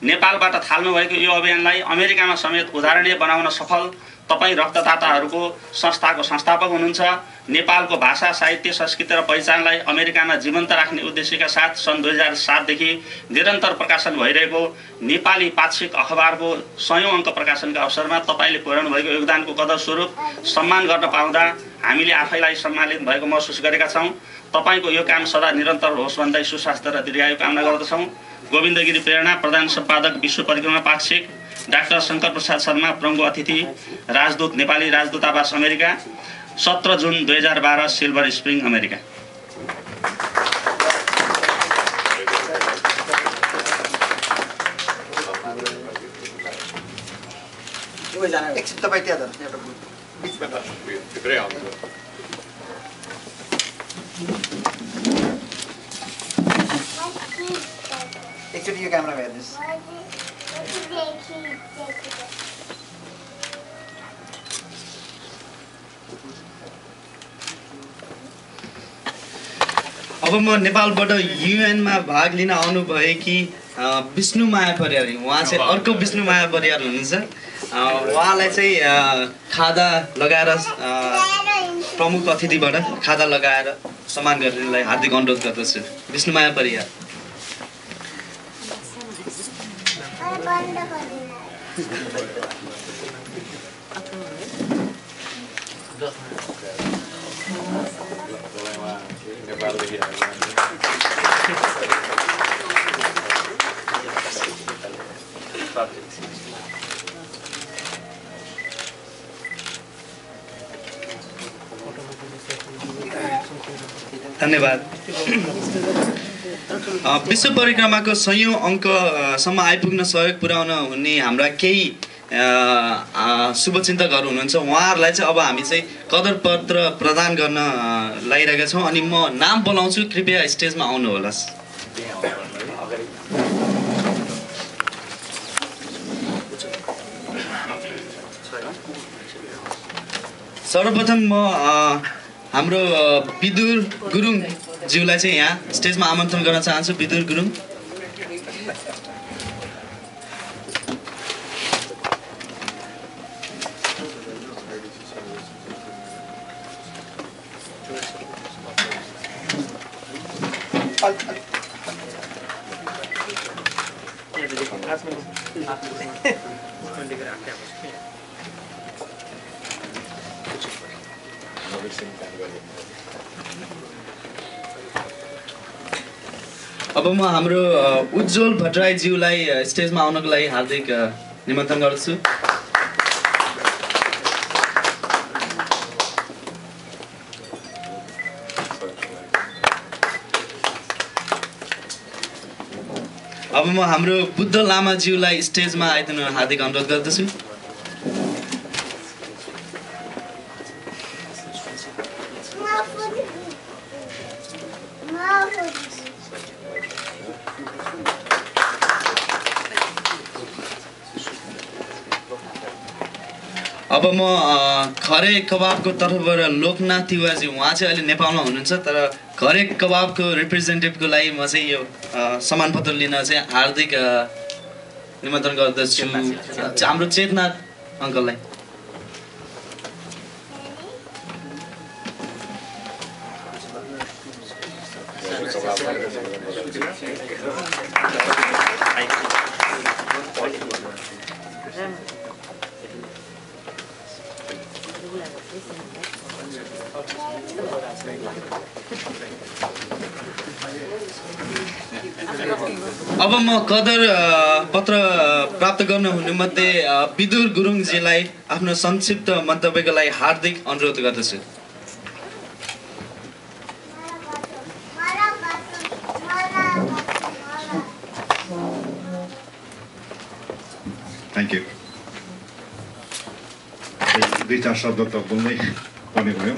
नेपालबाट थाल्नुभएको यो अभियानलाई अमेरिकामा समेत उदाहरणीय बनाउन सफल तपाईँ रक्तदाताहरूको संस्थाको संस्थापक हुनुहुन्छ। नेपालको भाषा, साहित्य, संस्कृति र पहिचानलाई अमेरिकामा जीवन्त राख्ने उद्देश्यका साथ सन् 2007 देखि निरन्तर प्रकाशन भइरहेको नेपाली पाक्षिक अखबारको 100औं अङ्क प्रकाशनका अवसरमा तपाईँले पुर्याउनु भएको योगदानको कदर स्वरूप सम्मान गर्न पाउँदा हामीले आफैलाई सम्मानित भएको महसुस गरेका छौँ। तपाईँको यो काम सदा निरन्तर होस् भन्दै सुस्वास्थ्य र दीर्घायु कामना गर्दछौँ। गोविन्द गिरी प्रेरणा प्रधान सम्पादक विश्व परिक्रमा पाक्षिक, डाक्टर शङ्कर प्रसाद शर्मा प्रमुख अतिथि राजदूत नेपाली राजदूतावास अमेरिका, 17 जुन 2012 सिल्भर स्प्रिङ अमेरिका। एकचोटि यो क्यामेरामा हेर्नुहोस्। अब म नेपालबाट युएनमा भाग लिन आउनुभएकी विष्णुमाया परियार, उहाँ चाहिँ अर्को विष्णुमाया परियार हुनुहुन्छ। उहाँलाई चाहिँ खादा लगाएर प्रमुख अतिथिबाट खादा लगाएर सम्मान गर्नलाई हार्दिक अनुरोध गर्दछु। विष्णुमाया परियार। धन्यवाद। विश्व परिक्रमाको 100औं अङ्कसम्म आइपुग्न सहयोग पुर्याउन हुने हाम्रा केही शुभचिन्तकहरू हुनुहुन्छ। उहाँहरूलाई चाहिँ अब हामी चाहिँ कदर पत्र प्रदान गर्न लागिरहेका छौँ। अनि म नाम बोलाउँछु, कृपया स्टेजमा आउनुहोला। सर्वप्रथम म हाम्रो विदुर गुरुङ ज्यूलाई चाहिँ यहाँ स्टेजमा आमन्त्रण गर्न चाहन्छु। विदुर गुरुङ। अब म हाम्रो उज्जवल भट्टराईज्यूलाई स्टेजमा आउनको लागि हार्दिक निमन्त्रण गर्छु। अब म हाम्रो बुद्ध लामाज्यूलाई स्टेजमा आइदिन हार्दिक अनुरोध गर्दछु। अब म खरे कबाबको तर्फबाट लोकनाथ तिवारी, उहाँ चाहिँ अहिले नेपालमा हुनुहुन्छ, तर खरे कबाबको रिप्रेजेन्टेटिभको लागि म चाहिँ यो सम्मान पत्र लिन चाहिँ हार्दिक निमन्त्रण गर्दछु हाम्रो चेतनाथ अङ्कललाई। अब म कदर पत्र प्राप्त गर्न हुनुमध्ये विदुर गुरुङजीलाई आफ्नो संक्षिप्त मन्तव्यको लागि हार्दिक अनुरोध गर्दछु। Thank you. दुई चार शब्द त बोल्नै पर्ने भयो।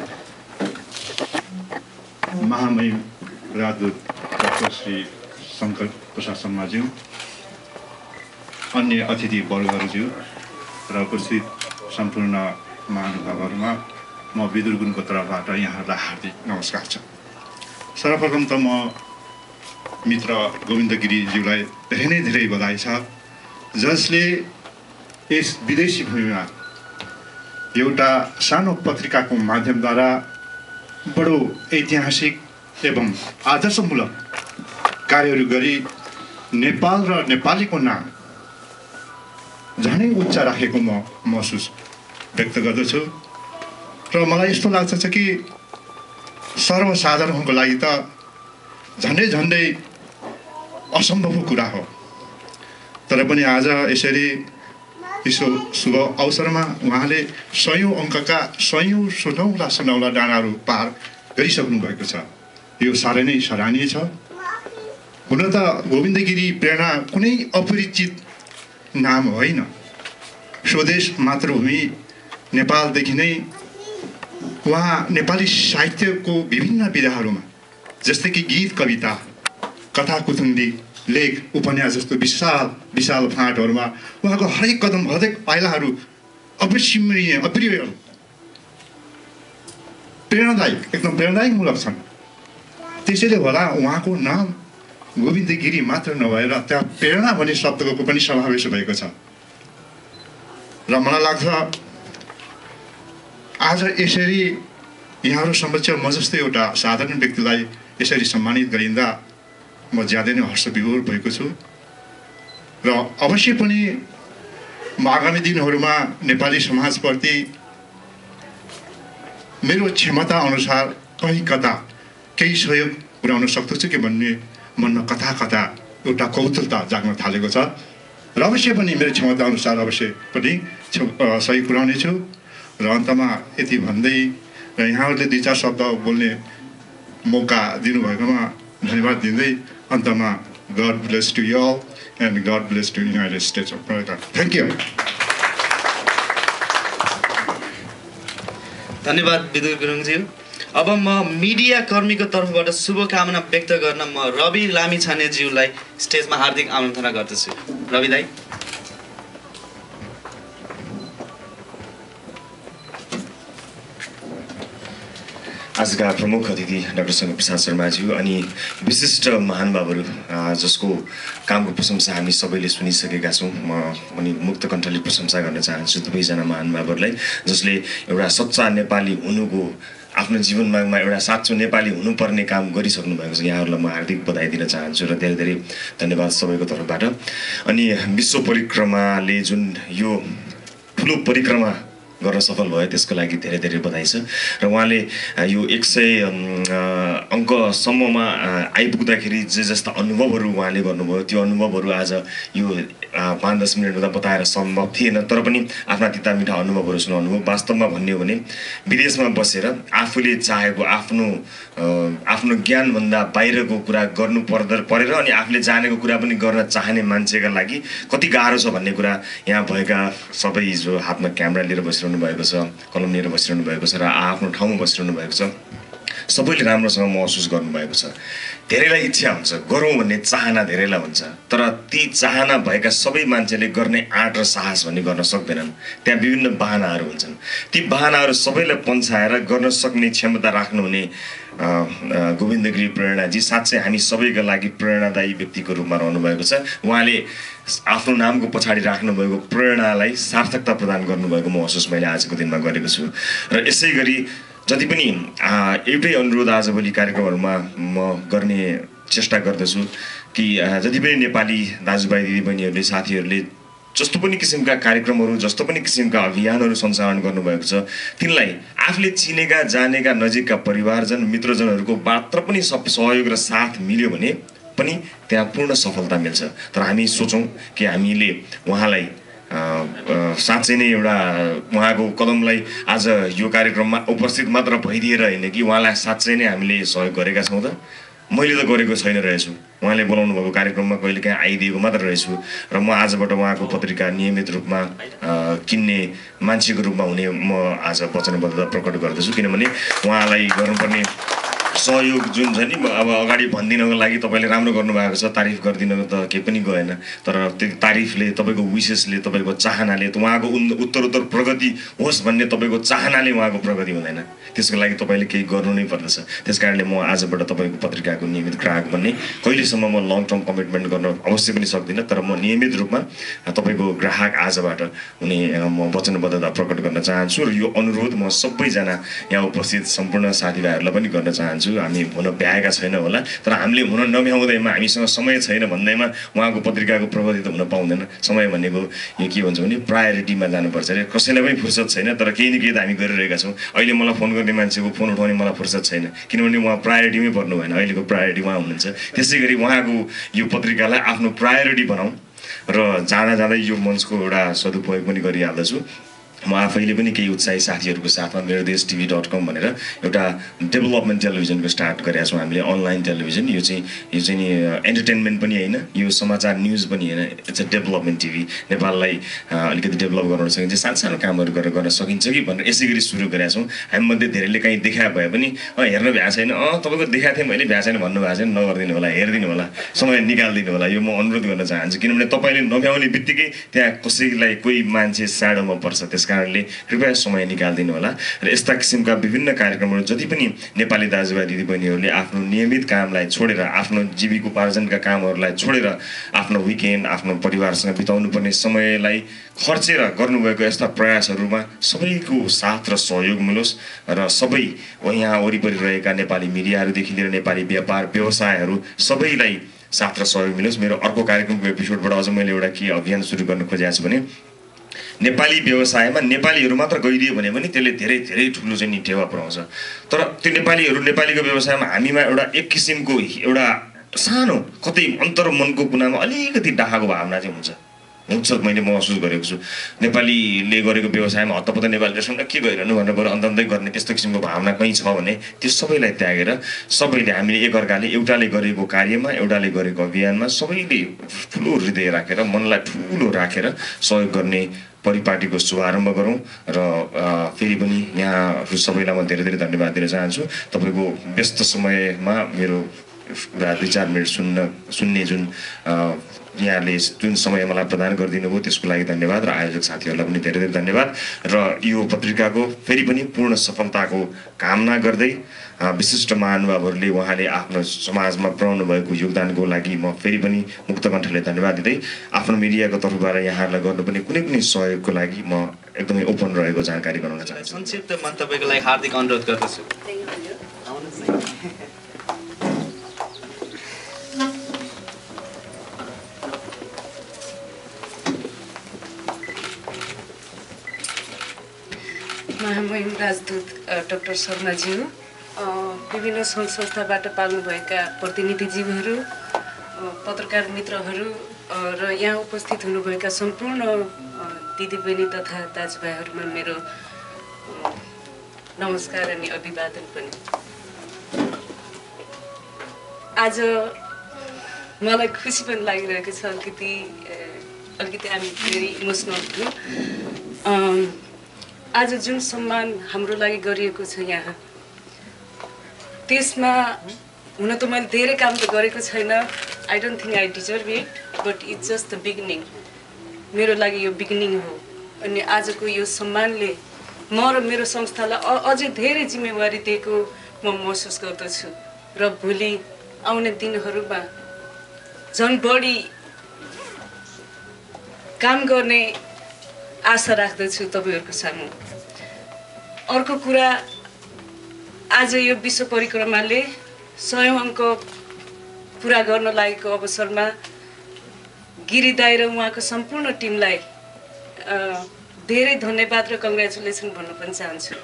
महामहिम राजदूत डाक्टर श्री शङ्कर प्रसाद शर्माज्यू, अन्य अतिथि वर्गहरूज्यू र उपस्थित सम्पूर्ण महानुभावहरूमा म विदुर गुरुङको तर्फबाट यहाँहरूलाई हार्दिक नमस्कार छ। सर्वप्रथम त म मित्र गोविन्द गिरीज्यूलाई धेरै बधाई छ, जसले यस विदेशी भूमिमा एउटा सानो पत्रिकाको माध्यमद्वारा बडो ऐतिहासिक एवं आदर्शमूलक कार्यहरू गरी नेपाल र नेपालीको नाम झनै उच्च राखेको म महसुस व्यक्त गर्दछु। र मलाई यस्तो लाग्छ कि सर्वसाधारणको लागि त झन्डै असम्भवको कुरा हो, तर पनि आज यसरी यसो शुभ अवसरमा उहाँले 100औं अङ्कका 100औं सुनौला डाँडाहरू पार गरिसक्नु भएको छ। यो साह्रै नै सराहनीय छ। हुन त गोविन्द गिरी प्रेरणा कुनै अपरिचित नाम होइन। स्वदेश मातृभूमि नेपालदेखि नै उहाँ नेपाली साहित्यको विभिन्न विधाहरूमा, जस्तै कि गीत, कविता, कथा कुथुङ्गी, लेख, उपन्यास जस्तो विशाल फाँटहरूमा उहाँको हरेक कदम, हरेक पाइलाहरू अविस्मरणीय, अप्रिय, प्रेरणादायक, एकदम प्रेरणादायकमूलक छन्। त्यसैले होला उहाँको नाम गोविन्द गिरी मात्र नभएर त्यहाँ प्रेरणा भन्ने शब्दको पनि समावेश भएको छ। र मलाई लाग्छ आज यसरी यहाँहरू समक्ष म जस्तै एउटा साधारण व्यक्तिलाई यसरी सम्मानित गरिँदा म ज्यादै नै हर्षविभोर भएको छु। र अवश्य पनि म आगामी दिनहरूमा नेपाली समाजप्रति मेरो क्षमता अनुसार कहीँ कता केही सहयोग पुर्याउन सक्दछु कि भन्ने मनमा कथा एउटा कौतुकता जाग्न थालेको छ। र अवश्य पनि मेरो क्षमता अनुसार अवश्य पनि सहयोग पुर्याउनेछु। र अन्तमा यति भन्दै र यहाँहरूले दुई चार शब्द बोल्ने मौका दिनुभएकोमा धन्यवाद दिँदै अन्तमा God bless to you all and God bless to United States of America. Thank you. धन्यवाद विदुर गुरुङज्यू। अब म मिडिया कर्मीको तर्फबाट शुभकामना व्यक्त गर्न म रवि लामिछानेज्यूलाई स्टेजमा हार्दिक आमन्त्रणा गर्दछु। रवि दाई। आजका प्रमुख अतिथि डाक्टर शङ्कर प्रसाद शर्माज्यू अनि विशिष्ट महानुभावहरू जसको कामको प्रशंसा हामी सबैले सुनिसकेका छौँ। म पनि मुक्त कण्ठले प्रशंसा गर्न चाहन्छु दुवैजना महानुभावहरूलाई जसले एउटा सच्चा नेपाली हुनुको आफ्नो जीवनमा एउटा साँचो नेपाली हुनुपर्ने काम गरिसक्नु भएको छ। यहाँहरूलाई म हार्दिक बधाई दिन चाहन्छु र धेरै धेरै धन्यवाद सबैको तर्फबाट। अनि विश्व परिक्रमाले जुन यो ठुलो परिक्रमा गर्न सफल भयो त्यसको लागि धेरै धेरै बधाई छ र उहाँले यो 100 अङ्कसम्ममा आइपुग्दाखेरि जे जस्ता अनुभवहरू उहाँले गर्नुभयो त्यो अनुभवहरू आज यो 5-10 मिनटमा बताएर सम्भव थिएन, तर पनि आफ्ना तिता मिठा अनुभवहरू सुनाउनु भयो। वास्तवमा भन्ने हो भने विदेशमा बसेर आफूले चाहेको आफ्नो ज्ञानभन्दा बाहिरको कुरा गर्नु परेर अनि आफूले जानेको कुरा पनि गर्न चाहने मान्छेका लागि कति गाह्रो छ भन्ने कुरा यहाँ भएका सबै जो हातमा क्यामेरा लिएर बसिरहनु भएको छ, कलम लिएर बसिरहनु भएको छ र आफ्नो ठाउँमा बसिरहनु भएको छ, सबैले राम्रोसँग महसुस गर्नुभएको छ। धेरैलाई इच्छा हुन्छ गरौँ भन्ने चाहना धेरैलाई हुन्छ, तर ती चाहना भएका सबै मान्छेले गर्ने आँट र साहस भन्ने गर्न सक्दैनन्। त्यहाँ विभिन्न बाहनाहरू हुन्छन्। ती बाहनाहरू सबैलाई पन्छाएर गर्न सक्ने क्षमता राख्नुहुने गोविन्द गिरी प्रेरणाजी साँच्चै हामी सबैका लागि प्रेरणादायी व्यक्तिको रूपमा रहनुभएको छ। उहाँले आफ्नो नामको पछाडि राख्नुभएको प्रेरणालाई सार्थकता प्रदान गर्नुभएको महसुस मैले आजको दिनमा गरेको छु। र यसै गरी जति पनि एउटै अनुरोध आजभोलि कार्यक्रमहरूमा म गर्ने चेष्टा गर्दछु कि जति पनि नेपाली दाजुभाइ दिदीबहिनीहरूले साथीहरूले जस्तो पनि किसिमका कार्यक्रमहरू जस्तो पनि किसिमका अभियानहरू सञ्चालन गर्नुभएको छ तिनलाई आफूले चिनेका जानेका नजिकका परिवारजन मित्रजनहरूको मात्र पनि सहयोग र साथ मिल्यो भने पनि त्यहाँ पूर्ण सफलता मिल्छ। तर हामी सोचौँ कि हामीले उहाँलाई साँच्चै नै एउटा उहाँको कदमलाई आज यो कार्यक्रममा उपस्थित मात्र भइदिएर होइन कि उहाँलाई साँच्चै नै हामीले सहयोग गरेका छौँ त। मैले त गरेको छैन रहेछु, उहाँले बोलाउनु भएको कार्यक्रममा कहिलेकाहीँ आइदिएको मात्र रहेछु र म आजबाट उहाँको पत्रिका नियमित रूपमा किन्ने मान्छेको रूपमा हुने म आज वचनबद्धता प्रकट गर्दछु। किनभने उहाँलाई गर्नुपर्ने सहयोग जुन छ नि अब अगाडि भनिदिनको लागि तपाईँले राम्रो गर्नुभएको छ, तारिफ गरिदिनको त केही पनि गएन, तर त्यो तारिफले तपाईँको विशेषले तपाईँको चाहनाले उहाँको उत्तरोत्तर प्रगति होस् भन्ने तपाईँको चाहनाले उहाँको प्रगति हुँदैन। त्यसको लागि तपाईँले केही गर्नु नै पर्दछ। त्यस कारणले म आजबाट तपाईँको पत्रिकाको नियमित ग्राहक बन्ने, कहिलेसम्म म लङ टर्म कमिटमेन्ट गर्न अवश्य पनि सक्दिनँ, तर म नियमित रूपमा तपाईँको ग्राहक आजबाट हुने म वचनबद्धता प्रकट गर्न चाहन्छु। र यो अनुरोध म सबैजना यहाँ उपस्थित सम्पूर्ण साथीभाइहरूलाई पनि गर्न चाहन्छु। हामी हुन भ्याएका छैन होला, तर हामीले हुन नभ्याउँदैमा हामीसँग समय छैन भन्दैमा उहाँको पत्रिकाको प्रगति त हुन पाउँदैन। समय भनेको यो के भन्छ भने प्रायोरिटीमा जानुपर्छ अरे। कसैलाई पनि फुर्सद छैन, तर केही न केही त हामी गरिरहेका छौँ। अहिले मलाई फोन गर्ने मान्छेको फोन उठाउने मलाई फुर्सद छैन, किनभने उहाँ प्रायोरिटीमै पर्नु भएन, अहिलेको प्रायोरिटी उहाँ हुनुहुन्छ। त्यसै गरी उहाँको यो पत्रिकालाई आफ्नो प्रायोरिटी बनाऊँ र जाँदा जाँदै यो मञ्चको एउटा सदुपयोग पनि गरिहाल्दछु। म आफैले पनि केही उत्साही साथीहरूको साथमा मेरो देश TV.com भनेर एउटा डेभलपमेन्ट टेलिभिजनको स्टार्ट गरेका छौँ हामीले, अनलाइन टेलिभिजन। यो चाहिँ नि एन्टरटेनमेन्ट पनि होइन, यो समाचार न्युज पनि होइन, इट्स अ डेभलपमेन्ट टिभी। नेपाललाई अलिकति डेभलप गराउन सकिन्छ, सानो सानो कामहरू गर्न सकिन्छ कि भनेर यसै गरी सुरु गरेका छौँ। हामीमध्ये धेरैले कहीँ देखाए भए पनि हेर्नु भ्याएको छैन, तपाईँको देखाएको थिएँ मैले भ्याएको छैन भन्नुभएको छैन, नगरिदिनु होला, हेरिदिनु होला, समय निकालिदिनु होला। यो म अनुरोध गर्न चाहन्छु, किनभने तपाईँले नभ्याउने बित्तिकै त्यहाँ कसैलाई कोही मान्छे स्याडोमा पर्छ। त्यस कारणले कृपया समय निकालिदिनु होला। र यस्ता किसिमका विभिन्न कार्यक्रमहरू जति पनि नेपाली दाजुभाइ दिदीबहिनीहरूले आफ्नो नियमित कामलाई छोडेर, आफ्नो जीविकोपार्जनका कामहरूलाई छोडेर आफ्नो विकेन्ड आफ्नो परिवारसँग बिताउनु पर्ने समयलाई खर्चेर गर्नुभएको यस्ता प्रयासहरूमा सबैको साथ र सहयोग मिलोस् र सबै यहाँ वरिपरि रहेका नेपाली मिडियाहरूदेखि लिएर नेपाली व्यापार व्यवसायहरू सबैलाई साथ र सहयोग मिलोस्। मेरो अर्को कार्यक्रमको एपिसोडबाट अझ मैले एउटा के अभियान सुरु गर्न खोजेको छु भने नेपाली व्यवसायमा नेपालीहरू मात्र गइदियो भने पनि त्यसले धेरै धेरै ठुलो चाहिँ नि टेवा पुऱ्याउँछ। तर त्यो नेपालीको व्यवसायमा हामीमा एउटा एक किसिमको एउटा सानो कतै अन्तर्मनको कुनामा अलिकति डाहाको भावना चाहिँ हुन्छ मैले महसुस गरेको छु। नेपालीले गरेको व्यवसायमा हत्तपत्त नेपाली रेस्टुरेन्टमा के गरिरहनु भनेर बरु अन्तन्तै गर्ने त्यस्तो किसिमको भावना कहीँ छ भने त्यो सबैलाई त्यागेर सबैले हामीले एकअर्काले एउटाले गरेको कार्यमा एउटाले गरेको अभियानमा सबैले ठुलो हृदय राखेर मनलाई ठुलो राखेर सहयोग गर्ने परिपाटीको शुभारम्भ गरौँ। र फेरि पनि यहाँहरू सबैलाई म धेरै धेरै धन्यवाद दिन चाहन्छु। तपाईँको व्यस्त समयमा मेरो कुरा 2-4 मिनट सुन्ने जुन यहाँहरूले जुन समय मलाई प्रदान गरिदिनु भयो त्यसको लागि धन्यवाद र आयोजक साथीहरूलाई पनि धेरै धेरै धन्यवाद र यो पत्रिकाको फेरि पनि पूर्ण सफलताको कामना गर्दै विशिष्ट महानुभावहरूले उहाँले आफ्नो समाजमा पुर्याउनु भएको योगदानको लागि म फेरि पनि मुक्तकण्ठले धन्यवाद दिँदै आफ्नो मिडियाको तर्फबाट यहाँहरूलाई गर्नुपर्ने कुनै पनि सहयोगको लागि म एकदमै ओपन रहेको जानकारी गराउन चाहन्छु। संक्षिप्त मन्तव्यको लागि हार्दिक अनुरोध गर्दछु। महामहिम राजदूत डाक्टर शर्माज्यू, विभिन्न सङ्घ संस्थाबाट पाल्नुभएका प्रतिनिधिज्यूहरू, पत्रकार मित्रहरू र यहाँ उपस्थित हुनुभएका सम्पूर्ण दिदीबहिनी तथा दाजुभाइहरूमा मेरो नमस्कार अनि अभिवादन पनि। आज मलाई खुसी पनि लागिरहेको छ, अलिकति हामी फेरि इमोसनल थियौँ। आज जुन सम्मान हाम्रो लागि गरिएको छ यहाँ, त्यसमा हुन त मैले धेरै काम त गरेको छैन, I don't think I deserve it, but it's just the beginning. मेरो लागि यो बिगिनिङ हो अनि आजको यो सम्मानले म र मेरो संस्थालाई अझै धेरै जिम्मेवारी दिएको म महसुस गर्दछु र भोलि आउने दिनहरूमा झन् बढी काम गर्ने आशा राख्दछु तपाईँहरूको सामु। अर्को कुरा, आज यो विश्व परिक्रमाले 100औं अङ्क पुरा गर्न लागेको अवसरमा गिरी दाइ र उहाँको सम्पूर्ण टिमलाई धेरै धन्यवाद र कङ्ग्रेचुलेसन भन्न पनि चाहन्छु।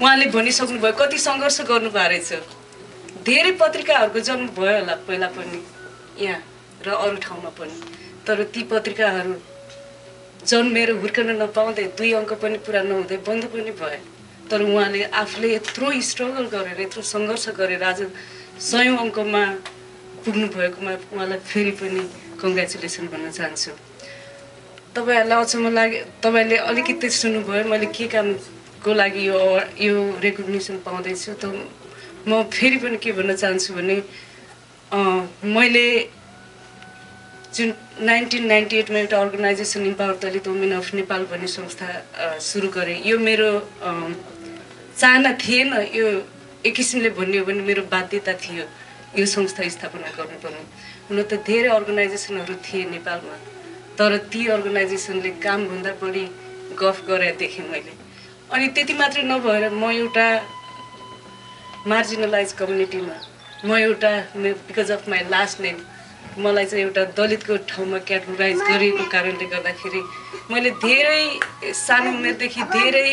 उहाँले भनिसक्नुभयो कति सङ्घर्ष गर्नुभएको रहेछ। धेरै पत्रिकाहरूको जन्म भयो होला पहिला पनि यहाँ र अरू ठाउँमा पनि, तर ती पत्रिकाहरू जन्मेर हुर्कन नपाउँदै 2 अङ्क पनि पुरा नहुँदै बन्द पनि भए। तर उहाँले आफूले यत्रो स्ट्रगल गरेर यत्रो सङ्घर्ष गरेर आज 100औं अङ्कमा पुग्नु भएकोमा उहाँलाई फेरि पनि कङ्ग्रेचुलेसन भन्न चाहन्छु। तपाईँहरूलाई अचम्म लाग्यो, तपाईँले अलिकति सुन्नुभयो मैले के कामको लागि यो रेकग्निसन पाउँदैछु, त म फेरि पनि के भन्न चाहन्छु भने मैले जुन 1998 मा एउटा organisation empower Dalit women of Nepal भन्ने संस्था सुरु गरेँ। यो मेरो चाहना थिएन, यो एक किसिमले भन्ने हो भने मेरो बाध्यता थियो यो संस्था स्थापना गर्नुपर्ने। हुन त धेरै अर्गनाइजेसनहरू थिए नेपालमा, तर ती अर्गनाइजेसनले कामभन्दा बढी गफ गरेर देखेँ मैले। अनि त्यति मात्रै नभएर म एउटा मार्जिनलाइज कम्युनिटीमा, म एउटा because of my last name मलाई चाहिँ एउटा दलितको ठाउँमा क्याटेगोराइज गरिएको कारणले गर्दाखेरि मैले धेरै सानो उमेरदेखि धेरै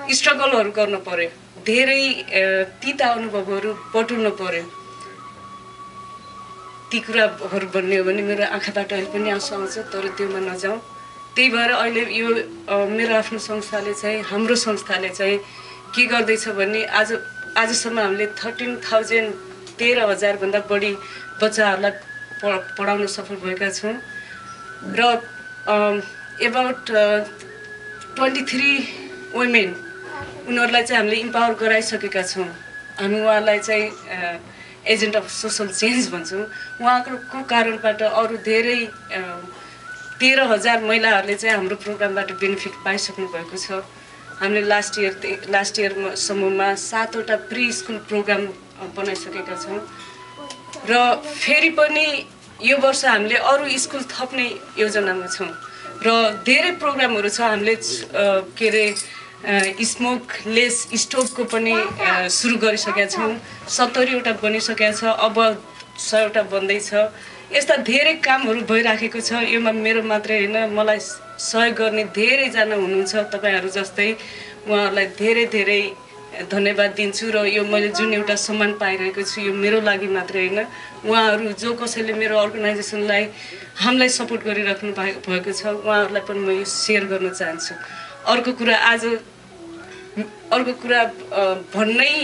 स्ट्रगलहरू गर्न पर्यो, धेरै तिता अनुभवहरू बटुल्नु पर्यो। ती कुराहरू भन्ने हो भने मेरो आँखाबाट अहिले पनि आँसु आउँछ, तर त्योमा नजाउँ। त्यही भएर अहिले यो मेरो आफ्नो संस्थाले चाहिँ, हाम्रो संस्थाले चाहिँ के गर्दैछ भने आजसम्म हामीले 13,000 भन्दा बढी बच्चाहरूलाई पढाउन सफल भएका छौँ र एबाउट 23 वुमेन उनीहरूलाई चाहिँ हामीले इम्पावर गराइसकेका छौँ। हामी उहाँलाई चाहिँ एजेन्ट अफ सोसल चेन्ज भन्छौँ। उहाँको कारणबाट अरू धेरै 13,000 महिलाहरूले चाहिँ हाम्रो प्रोग्रामबाट बेनिफिट पाइसक्नु भएको छ। हामीले लास्ट इयरसम्ममा 7वटा प्री स्कुल प्रोग्राम बनाइसकेका छौँ र फेरि पनि यो वर्ष हामीले अरू स्कुल थप्ने योजनामा छौँ र धेरै प्रोग्रामहरू छ। हामीले के अरे स्मोकलेस स्टोभको पनि सुरु गरिसकेका छौँ। 70वटा बनिसकेका छ, अब 100वटा बन्दैछ। यस्ता धेरै कामहरू भइराखेको छ। योमा मेरो मात्रै होइन, मलाई सहयोग गर्ने धेरैजना हुनुहुन्छ तपाईँहरू जस्तै। उहाँहरूलाई धेरै धेरै धन्यवाद दिन्छु र यो मैले जुन एउटा सम्मान पाइरहेको छु यो मेरो लागि मात्रै होइन, उहाँहरू जो कसैले मेरो अर्गनाइजेसनलाई हामीलाई सपोर्ट गरिराख्नु भएको छ उहाँहरूलाई पनि म यो सेयर गर्न चाहन्छु। अर्को कुरा भन्नै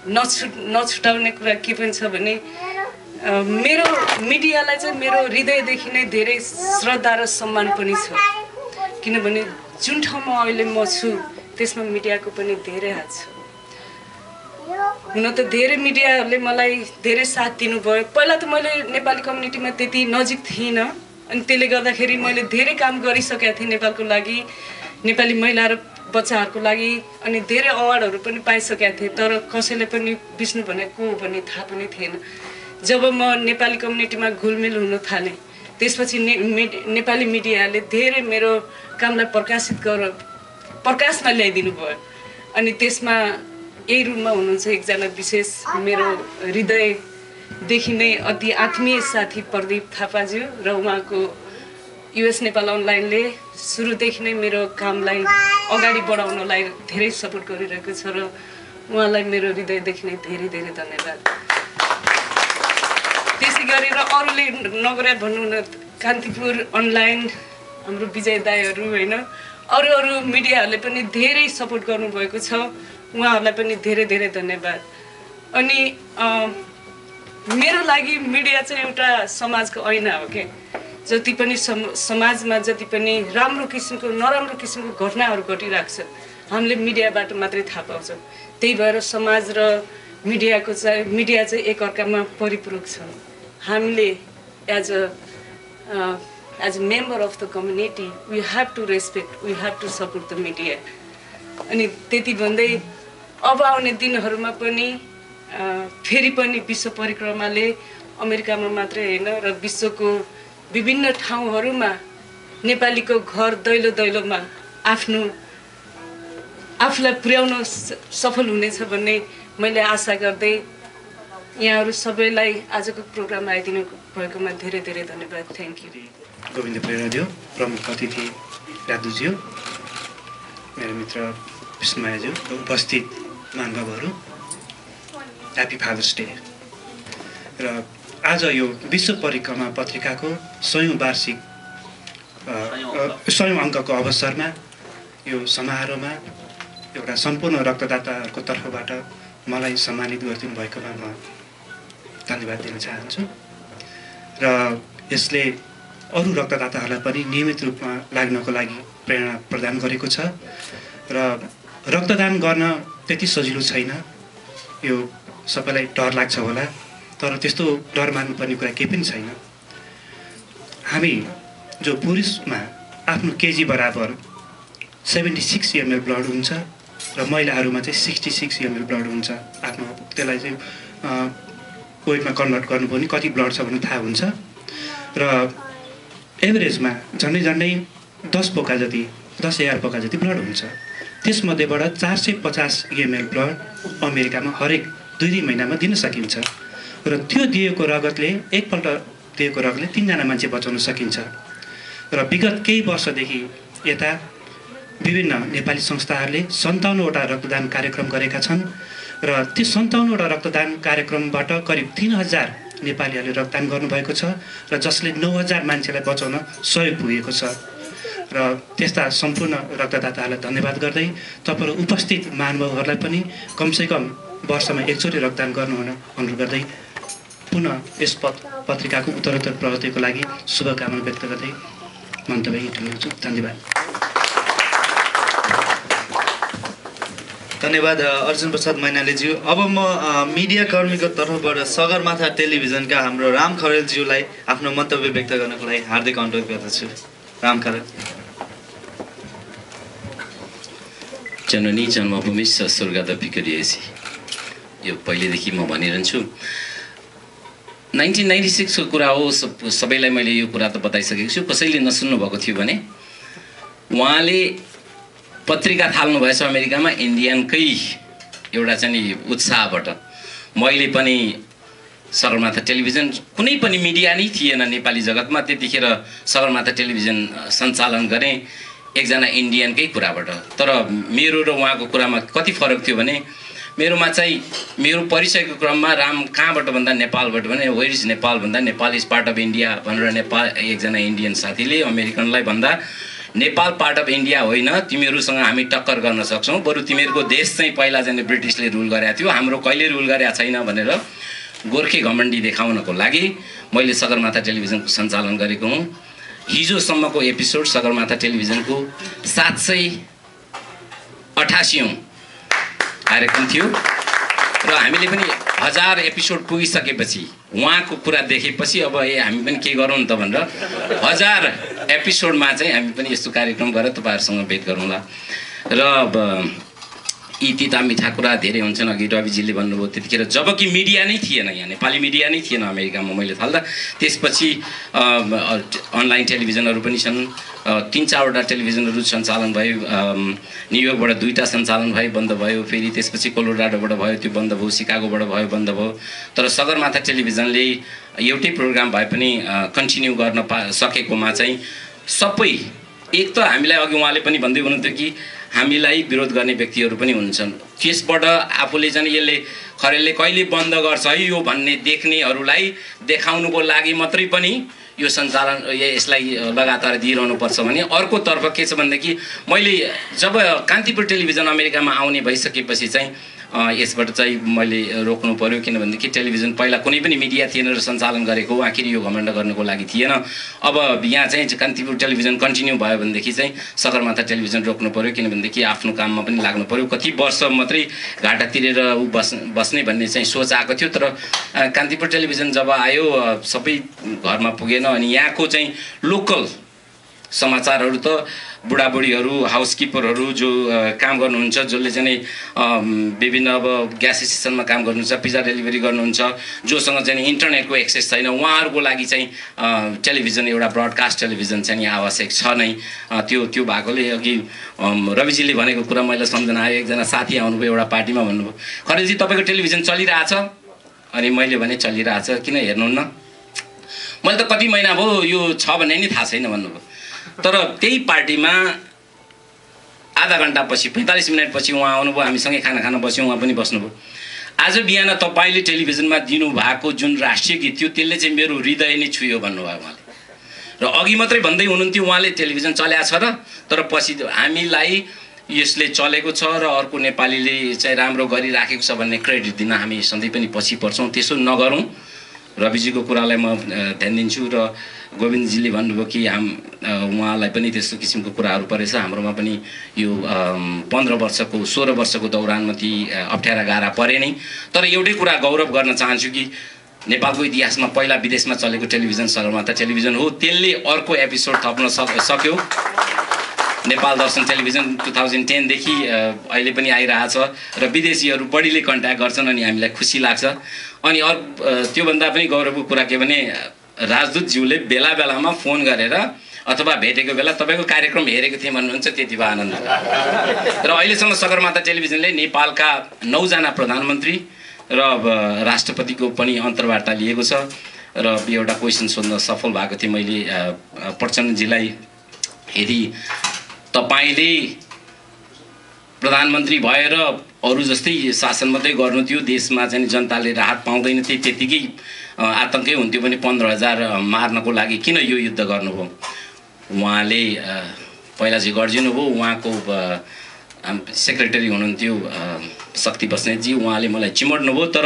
नछुटाउने कुरा के पनि छ भने मेरो मिडियालाई चाहिँ मेरो हृदयदेखि नै धेरै श्रद्धा र सम्मान पनि छ, किनभने जुन ठाउँमा अहिले म छु त्यसमा मिडियाको पनि धेरै हात छ। हुन त धेरै मिडियाहरूले मलाई धेरै साथ दिनुभयो। पहिला त मैले नेपाली कम्युनिटीमा त्यति नजिक थिइनँ, अनि त्यसले गर्दाखेरि मैले धेरै काम गरिसकेका थिएँ नेपालको लागि, नेपाली महिला र बच्चाहरूको लागि, अनि धेरै अवार्डहरू पनि पाइसकेका थिएँ। तर कसैले पनि विष्णु भने को हो भन्ने थाहा पनि थिएन। जब म नेपाली कम्युनिटीमा घुलमिल हुन थालेँ, त्यसपछि नेपाली मिडियाले धेरै मेरो कामलाई प्रकाशमा ल्याइदिनु भयो। अनि त्यसमा यही रूपमा हुनुहुन्छ एकजना विशेष मेरो हृदयदेखि नै अति आत्मीय साथी प्रदीप थापाज्यू, र उहाँको युएस नेपाल अनलाइनले सुरुदेखि नै मेरो कामलाई अगाडि बढाउनलाई धेरै सपोर्ट गरिरहेको छ, र उहाँलाई मेरो हृदयदेखि नै धेरै धेरै धन्यवाद। त्यसै गरेर अरूले नगरे भन्नु न, कान्तिपुर अनलाइन हाम्रो विजय दाईहरू होइन, अरू मिडियाहरूले पनि धेरै सपोर्ट गर्नुभएको छ, उहाँहरूलाई पनि धेरै धेरै धन्यवाद। अनि मेरो लागि मिडिया चाहिँ एउटा समाजको ऐना हो के। जति पनि समाजमा जति पनि राम्रो किसिमको नराम्रो किसिमको घटनाहरू घटिरहेको छ, हामीले मिडियाबाट मात्रै थाहा पाउँछौँ। त्यही भएर समाज र मिडिया चाहिँ एकअर्कामा परिपूरक छ। हामीले as a member of the community, we have to respect, we have to support the media. अनि त्यति भन्दै अब आउने दिनहरूमा पनि फेरि पनि विश्व परिक्रमाले अमेरिकामा मात्रै होइन र विश्वको विभिन्न ठाउँहरूमा नेपालीको घर दैलो दैलोमा आफूलाई पुर्याउन सफल हुनेछ भन्ने मैले आशा गर्दै यहाँहरू सबैलाई आजको प्रोग्राम आइदिनु भएकोमा धेरै धेरै धन्यवाद। Thank you. गोविन्द प्रेराज्यू, प्रमुख अतिथि राजुज्यू, मेरो मित्र विष्णुमायाज्यू, उपस्थित महानुभावहरू, ह्याप्पी फादर्स डे। र आज यो विश्व परिक्रमा पत्रिकाको 100औं वार्षिक 100औं अङ्कको अवसरमा यो समारोहमा एउटा सम्पूर्ण रक्तदाताहरूको तर्फबाट मलाई सम्मानित गरिदिनु भएकोमा म धन्यवाद दिन चाहन्छु। र यसले अरू रक्तदाताहरूलाई पनि नियमित रूपमा लाग्नको लागि प्रेरणा प्रदान गरेको छ। र रक्तदान गर्न त्यति सजिलो छैन, यो सबैलाई डर लाग्छ होला, तर त्यस्तो डर मान्नुपर्ने कुरा केही पनि छैन। हामी जो पुरुषमा आफ्नो केजी बराबर 76 ml ब्लड हुन्छ र महिलाहरूमा चाहिँ 66 ml ब्लड हुन्छ। आफ्नो त्यसलाई चाहिँ वेटमा कन्भर्ट गर्नु पनि कति ब्लड छ भन्ने थाहा हुन्छ। र एभरेजमा झन्डै 10 पोका जति 10,000 पोका जति ब्लड हुन्छ। त्यसमध्येबाट 450 ml ब्लड अमेरिकामा हरेक 2 महिनामा दिन सकिन्छ। र त्यो दिएको रगतले एकपल्ट दिएको रगतले 3 जना मान्छे बचाउन सकिन्छ। र विगत केही वर्षदेखि यता विभिन्न नेपाली संस्थाहरूले 57 वटा रक्तदान कार्यक्रम गरेका छन् र ती 57 वटा रक्तदान कार्यक्रमबाट करिब 3000 नेपालीहरूले रक्तदान गर्नुभएको छ र जसले 9000 मान्छेलाई बचाउन सहयोग पुगेको छ। र त्यस्ता सम्पूर्ण रक्तदाताहरूलाई धन्यवाद गर्दै तपाईहरु उपस्थित महानुभावहरूलाई पनि कमसेकम वर्षमा एकचोटि रक्तदान गर्नुहुन अनुरोध गर्दै पुनः यस पत्रिकाको उत्तरोत्तर प्रगतिको लागि शुभकामना व्यक्त गर्दै मन्तव्य टुङ्ग्याउँछु। धन्यवाद। धन्यवाद अर्जुन प्रसाद मैनालीज्यू। अब म मिडिया कर्मीको तर्फबाट सगरमाथा टेलिभिजनका हाम्रो राम खरेलज्यूलाई आफ्नो मन्तव्य व्यक्त गर्नको लागि हार्दिक अनुरोध गर्दछु। राम खरेल। जननी जन्मभूमि स्वर्गदपि गरिएसी, यो पहिलेदेखि म भनिरहन्छु। 1996 को कुरा हो, सबैलाई मैले यो कुरा त बताइसकेको छु। कसैले नसुन्नु भएको थियो भने उहाँले पत्रिका थाल्नु भएछ अमेरिकामा इन्डियनकै एउटा चाहिँ नि उत्साहबाट। मैले पनि सगरमाथा टेलिभिजन, कुनै पनि मिडिया नै थिएन नेपाली जगतमा त्यतिखेर, सगरमाथा टेलिभिजन सञ्चालन गरेँ एकजना इन्डियनकै कुराबाट। तर मेरो र उहाँको कुरामा कति फरक थियो भने मेरोमा चाहिँ मेरो परिचयको क्रममा राम कहाँबाट भन्दा नेपालबाट भने वेयर इज नेपाल भन्दा Nepal is part of India भनेर नेपाल एकजना इन्डियन साथीले अमेरिकनलाई भन्दा नेपाल पार्ट अफ इन्डिया होइन, तिमीहरूसँग हामी टक्कर गर्न सक्छौँ, बरु तिमीहरूको देश चाहिँ पहिला चाहिँ ब्रिटिसले रुल गरेको थियो, हाम्रो कहिले रुल गरेको छैन भनेर गोर्खे घमण्डी देखाउनको लागि मैले सगरमाथा टेलिभिजनको सञ्चालन गरेको हुँ। हिजोसम्मको एपिसोड सगरमाथा टेलिभिजनको 788औं कार्यक्रम थियो र हामीले पनि 1000 एपिसोड पुगिसकेपछि उहाँको कुरा देखेपछि अब हामी पनि के गरौँ त भनेर 1000 एपिसोडमा चाहिँ हामी पनि यस्तो कार्यक्रम गरेर तपाईँहरूसँग भेट गरौँला। र अब यी तिता मिठा कुरा धेरै हुन्छन्। अघि रविजीले भन्नुभयो त्यतिखेर जबकि मिडिया नै थिएन, यहाँ नेपाली मिडिया नै थिएन अमेरिकामा मैले थाल्दा। त्यसपछि अनलाइन टेलिभिजनहरू पनि छन्, 3-4वटा टेलिभिजनहरू सञ्चालन भयो। न्युयोर्कबाट 2टा सञ्चालन भयो, बन्द भयो। फेरि त्यसपछि कोलोराडोबाट भयो, त्यो बन्द भयो। सिकागोबाट भयो, बन्द भयो। तर सगरमाथा टेलिभिजनले एउटै प्रोग्राम भए पनि कन्टिन्यू गर्न सकेकोमा चाहिँ सबै एक त हामीलाई अघि उहाँले पनि भन्दै हुनुहुन्थ्यो कि हामीलाई विरोध गर्ने व्यक्तिहरू पनि हुन्छन्। त्यसबाट आफूले चाहिँ यसले खरेलले कहिले बन्द गर्छ है यो भन्ने देख्नेहरूलाई देखाउनुको लागि मात्रै पनि यो सञ्चालन यसलाई लगातार दिइरहनुपर्छ भने अर्कोतर्फ के छ भनेदेखि मैले जब कान्तिपुर टेलिभिजन अमेरिकामा आउने भइसकेपछि चाहिँ यसबाट चाहिँ मैले रोक्नु पर्यो। किनभनेदेखि टेलिभिजन पहिला कुनै पनि मिडिया थिएन र सञ्चालन गरेको, आखिर यो घमण्ड गर्नको लागि थिएन। अब यहाँ चाहिँ कान्तिपुर टेलिभिजन कन्टिन्यू भयो भनेदेखि चाहिँ सगरमाथा टेलिभिजन रोक्नु पर्यो। किनभनेदेखि आफ्नो काममा पनि लाग्नु पर्यो। कति वर्ष मात्रै घाटा तिरेर बस्ने भन्ने चाहिँ सोच आएको थियो। तर कान्तिपुर टेलिभिजन जब आयो सबै घरमा पुगेन। अनि यहाँको चाहिँ लोकल समाचारहरू त बुढाबुढीहरू, हाउसकिपरहरू जो काम गर्नुहुन्छ, जसले चाहिँ विभिन्न अब ग्यास स्टेसनमा काम गर्नुहुन्छ, पिज्जा डेलिभरी गर्नुहुन्छ, जोसँग चाहिँ इन्टरनेटको एक्सेस छैन, उहाँहरूको लागि चाहिँ टेलिभिजन एउटा ब्रडकास्ट टेलिभिजन चाहिँ आवश्यक छ नै। त्यो भएकोले अघि रविजीले भनेको कुरा मैले सम्झना आयो। एकजना साथी आउनुभयो एउटा पार्टीमा, भन्नुभयो खरेलजी तपाईँको टेलिभिजन चलिरहेछ? अनि मैले भने चलिरहेछ, किन हेर्नुहुन्न? मैले त कति महिना भयो यो छ भन्ने नि थाहा छैन भन्नुभयो। तर त्यही पार्टीमा आधा घन्टापछि 45 मिनटपछि उहाँ आउनुभयो, हामीसँगै खाना खान बस्यौँ, उहाँ पनि बस्नुभयो। आज बिहान तपाईँले टेलिभिजनमा दिनुभएको जुन राष्ट्रिय गीत थियो त्यसले चाहिँ मेरो हृदय नै छुयो भन्नुभयो उहाँले। र अघि मात्रै भन्दै हुनुहुन्थ्यो उहाँले टेलिभिजन चल्या छ र, तर पछि हामीलाई यसले चलेको छ र अर्को नेपालीले चाहिँ राम्रो गरिराखेको छ भन्ने क्रेडिट दिन हामी सधैँ पनि पछि पर्छौँ। त्यसो नगरौँ। रविजीको कुरालाई म ध्यान दिन्छु। र गोविन्दजीले भन्नुभयो कि उहाँलाई पनि त्यस्तो किसिमको कुराहरू परेछ। हाम्रोमा पनि यो 15 वर्षको 16 वर्षको दौरानमा ती अप्ठ्यारा गाह्रा परे नै। तर एउटै कुरा गौरव गर्न चाहन्छु कि नेपालको इतिहासमा पहिला विदेशमा चलेको टेलिभिजन सगरमाथा टेलिभिजन हो। त्यसले अर्को एपिसोड थप्न सक्यो। नेपाल दर्शन टेलिभिजन 2010 देखि अहिले पनि आइरहेछ र विदेशीहरू बढीले कन्ट्याक्ट गर्छन् अनि हामीलाई खुसी लाग्छ। अनि त्योभन्दा पनि गौरवको कुरा के भने राजदूतज्यूले बेला बेलामा फोन गरेर अथवा भेटेको बेला तपाईँको कार्यक्रम हेरेको थिएँ भन्नुहुन्छ, त्यति भए आनन्द। र अहिलेसम्म सगरमाथा टेलिभिजनले नेपालका 9 जना प्रधानमन्त्री र राष्ट्रपतिको पनि अन्तर्वार्ता लिएको छ। र एउटा क्वेसन सोध्न सफल भएको थिएँ मैले प्रचण्डजीलाई, यदि तपाईँले प्रधानमन्त्री भएर अरू जस्तै शासन मात्रै गर्नु थियो, देशमा चाहिँ जनताले राहत पाउँदैन थिए, त्यतिकै आतंकै हुन्थ्यो भने 15,000 मार्नको लागि किन यो युद्ध गर्नुभयो? उहाँले पहिला चाहिँ गर्जिनुभयो। उहाँको सेक्रेटरी हुनुहुन्थ्यो शक्ति बस्नेतजी, उहाँले मलाई चिमोड्नुभयो। तर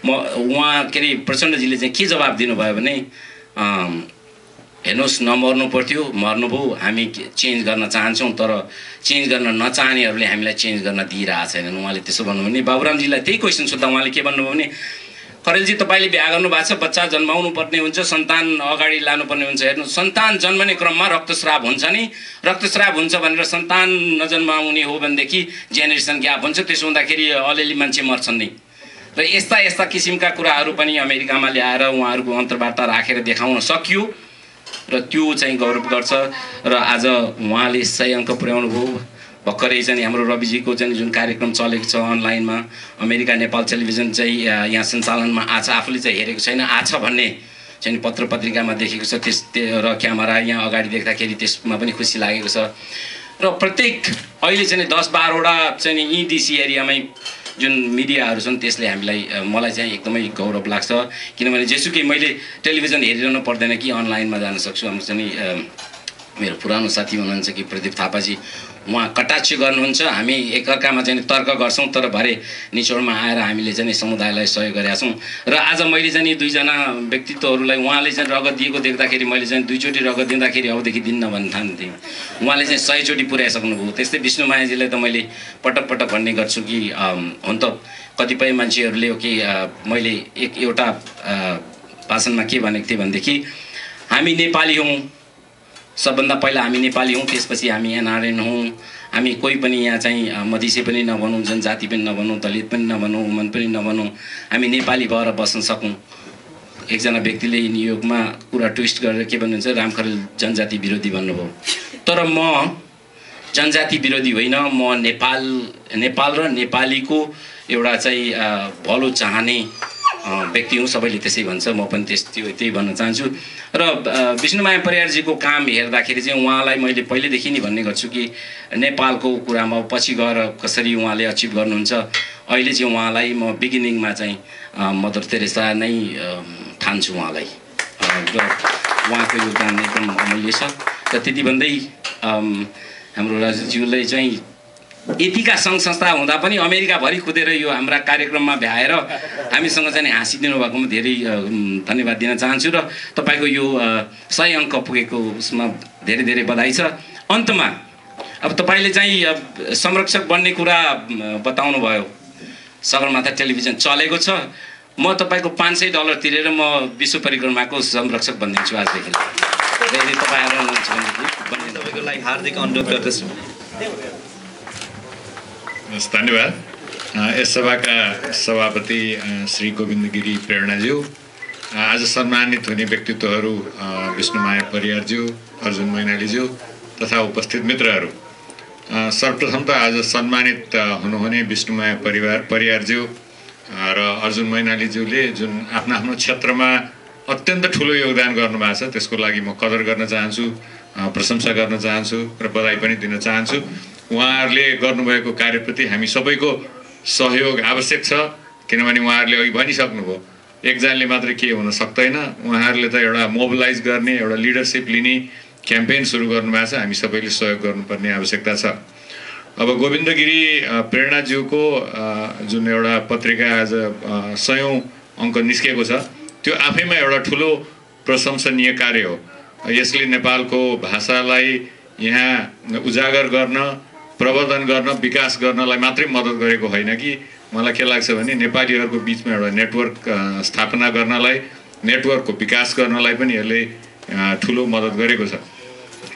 उहाँ के अरे प्रचण्डजीले चाहिँ के जवाब दिनुभयो भने हेर्नुहोस् नमर्नु पर्थ्यो, मर्नुभयो, हामी चेन्ज गर्न चाहन्छौँ तर चेन्ज गर्न नचाहनेहरूले हामीलाई चेन्ज गर्न दिइरहेको छैनन्। उहाँले त्यसो भन्नुभयो भने बाबुरामजीलाई त्यही क्वेसन सोद्धा उहाँले के भन्नुभयो भने खरेलजी तपाईँले बिहा गर्नु भएको छ, बच्चा जन्माउनु पर्ने हुन्छ, सन्तान अगाडि लानुपर्ने हुन्छ। हेर्नु सन्तान जन्मने क्रममा रक्तस्राव हुन्छ नि, रक्तस्राव हुन्छ भनेर सन्तान नजन्माउने हो भनेदेखि जेनेरेसन ग्याप हुन्छ, त्यसो हुँदाखेरि अलिअलि मान्छे मर्छन् नि। र यस्ता यस्ता किसिमका कुराहरू पनि अमेरिकामा ल्याएर उहाँहरूको अन्तर्वार्ता राखेर देखाउन सकियो र त्यो चाहिँ गौरव गर्छ। र आज उहाँले 100 अङ्क पुर्याउनु भयो। भर्खरै चाहिँ हाम्रो रविजीको चाहिँ जुन कार्यक्रम चलेको छ अनलाइनमा, अमेरिका नेपाल टेलिभिजन चाहिँ यहाँ सञ्चालनमा आछ, आफूले चाहिँ हेरेको छैन, आछ भन्ने चाहिँ पत्र पत्रिकामा देखेको छ। र क्यामेरा यहाँ अगाडि देख्दाखेरि त्यसमा पनि खुसी लागेको छ। र प्रत्येक अहिले चाहिँ 10-12वटा चाहिँ यी डिसी एरियामै जुन मिडियाहरू छन् त्यसले मलाई चाहिँ एकदमै गौरव लाग्छ। किनभने जेसुकै मैले टेलिभिजन हेरिरहनु पर्दैन कि अनलाइनमा जान सक्छु। हाम्रो चाहिँ मेरो पुरानो साथी हुनुहुन्छ कि प्रदीप थापाजी, उहाँ कटाक्ष गर्नुहुन्छ, हामी एकअर्कामा चाहिँ तर्क गर्छौँ, तर भरे निचोडमा आएर हामीले चाहिँ समुदायलाई सहयोग गरेका छौँ। र आज मैले चाहिँ दुईजना व्यक्तित्वहरूलाई उहाँले चाहिँ रगत दिएको देख्दाखेरि मैले चाहिँ 2 चोटि रगत दिँदाखेरि अबदेखि दिन्न भन्ने ठान्थेँ। उहाँले चाहिँ 100 चोटि पुर्याइसक्नुभयो। त्यस्तै विष्णुमायाजीलाई त मैले पटक पटक भन्ने गर्छु कि हुन त कतिपय मान्छेहरूले कि मैले एउटा भाषणमा के भनेको थिएँ भनेदेखि हामी नेपाली हौँ, सबभन्दा पहिला हामी नेपाली हौँ, त्यसपछि हामी एनआरएन हौँ। हामी कोही पनि यहाँ चाहिँ मधेसी पनि नभनौँ, जनजाति पनि नभनौँ, दलित पनि नभनौँ, वुमन पनि नभनौँ, हामी नेपाली भएर बस्न सकौँ। एकजना व्यक्तिले नियोगमा कुरा ट्विस्ट गरेर के भन्नुहुन्छ, राम खरेल जनजाति विरोधी भन्नुभयो। तर म जनजाति विरोधी होइन, म नेपाल र नेपालीको एउटा चाहिँ भलो चाहने व्यक्ति हुँ। सबैले त्यसै भन्छ, म पनि त्यही भन्न चाहन्छु। र विष्णुमाया परियारजीको काम हेर्दाखेरि चाहिँ उहाँलाई मैले पहिलेदेखि नै भन्ने गर्छु कि नेपालको कुरामा पछि गएर कसरी उहाँले अचिभ गर्नुहुन्छ। अहिले चाहिँ उहाँलाई म बिगिनिङमा चाहिँ मदर तेरेसा नै ठान्छु उहाँलाई, र उहाँको योगदान एकदम अमूल्य छ। र त्यति भन्दै हाम्रो राजुज्यूले चाहिँ यतिका सङ्घ संस्था हुँदा पनि अमेरिकाभरि कुदेर यो हाम्रा कार्यक्रममा भ्याएर हामीसँग चाहिँ हाँसिदिनु भएकोमा धेरै धन्यवाद दिन चाहन्छु। र तपाईँको यो 100 अङ्क पुगेको उसमा धेरै धेरै बधाई छ। अन्तमा अब तपाईँले चाहिँ संरक्षक बन्ने कुरा बताउनु भयो, सगरमाथा टेलिभिजन चलेको छ। म तपाईँको $500 तिरेर म विश्व परिक्रमाको संरक्षक बनिदिन्छु आजदेखि। यदि तपाईँहरू हुनुहुन्छ भने तपाईँको लागि हार्दिक अनुरोध गर्दछु। धन्यवाद। यस सभाका सभापति श्री गोविन्द गिरी प्रेरणाज्यू, आज सम्मानित हुने व्यक्तित्वहरू विष्णुमाया परियारज्यू, अर्जुन मैनालीज्यू तथा उपस्थित मित्रहरू, सर्वप्रथम त आज सम्मानित हुनुहुने विष्णुमाया परियारज्यू र अर्जुन मैनालीज्यूले जुन आफ्नो क्षेत्रमा अत्यन्त ठुलो योगदान गर्नुभएको छ, त्यसको लागि म कदर गर्न चाहन्छु, प्रशंसा गर्न चाहन्छु र बधाई पनि दिन चाहन्छु। उहाँहरूले गर्नुभएको कार्यप्रति हामी सबैको सहयोग आवश्यक छ, किनभने उहाँहरूले अघि भनिसक्नुभयो, एकजनाले मात्रै के हुन सक्दैन। उहाँहरूले त एउटा मोबिलाइज गर्ने, एउटा लिडरसिप लिने क्याम्पेन सुरु गर्नुभएको छ, हामी सबैले सहयोग गर्नुपर्ने आवश्यकता छ। अब गोविन्द गिरी प्रेरणाज्यूको जुन एउटा पत्रिका आज 100औं अङ्क निस्केको छ, त्यो आफैमा एउटा ठुलो प्रशंसनीय कार्य हो। यसले नेपालको भाषालाई यहाँ उजागर गर्न, प्रवर्धन गर्न, विकास गर्नलाई मात्रै मद्दत गरेको होइन कि मलाई के लाग्छ भने नेपालीहरूको बिचमा एउटा नेटवर्क स्थापना गर्नलाई, नेटवर्कको विकास गर्नलाई पनि यसले ठुलो मद्दत गरेको छ।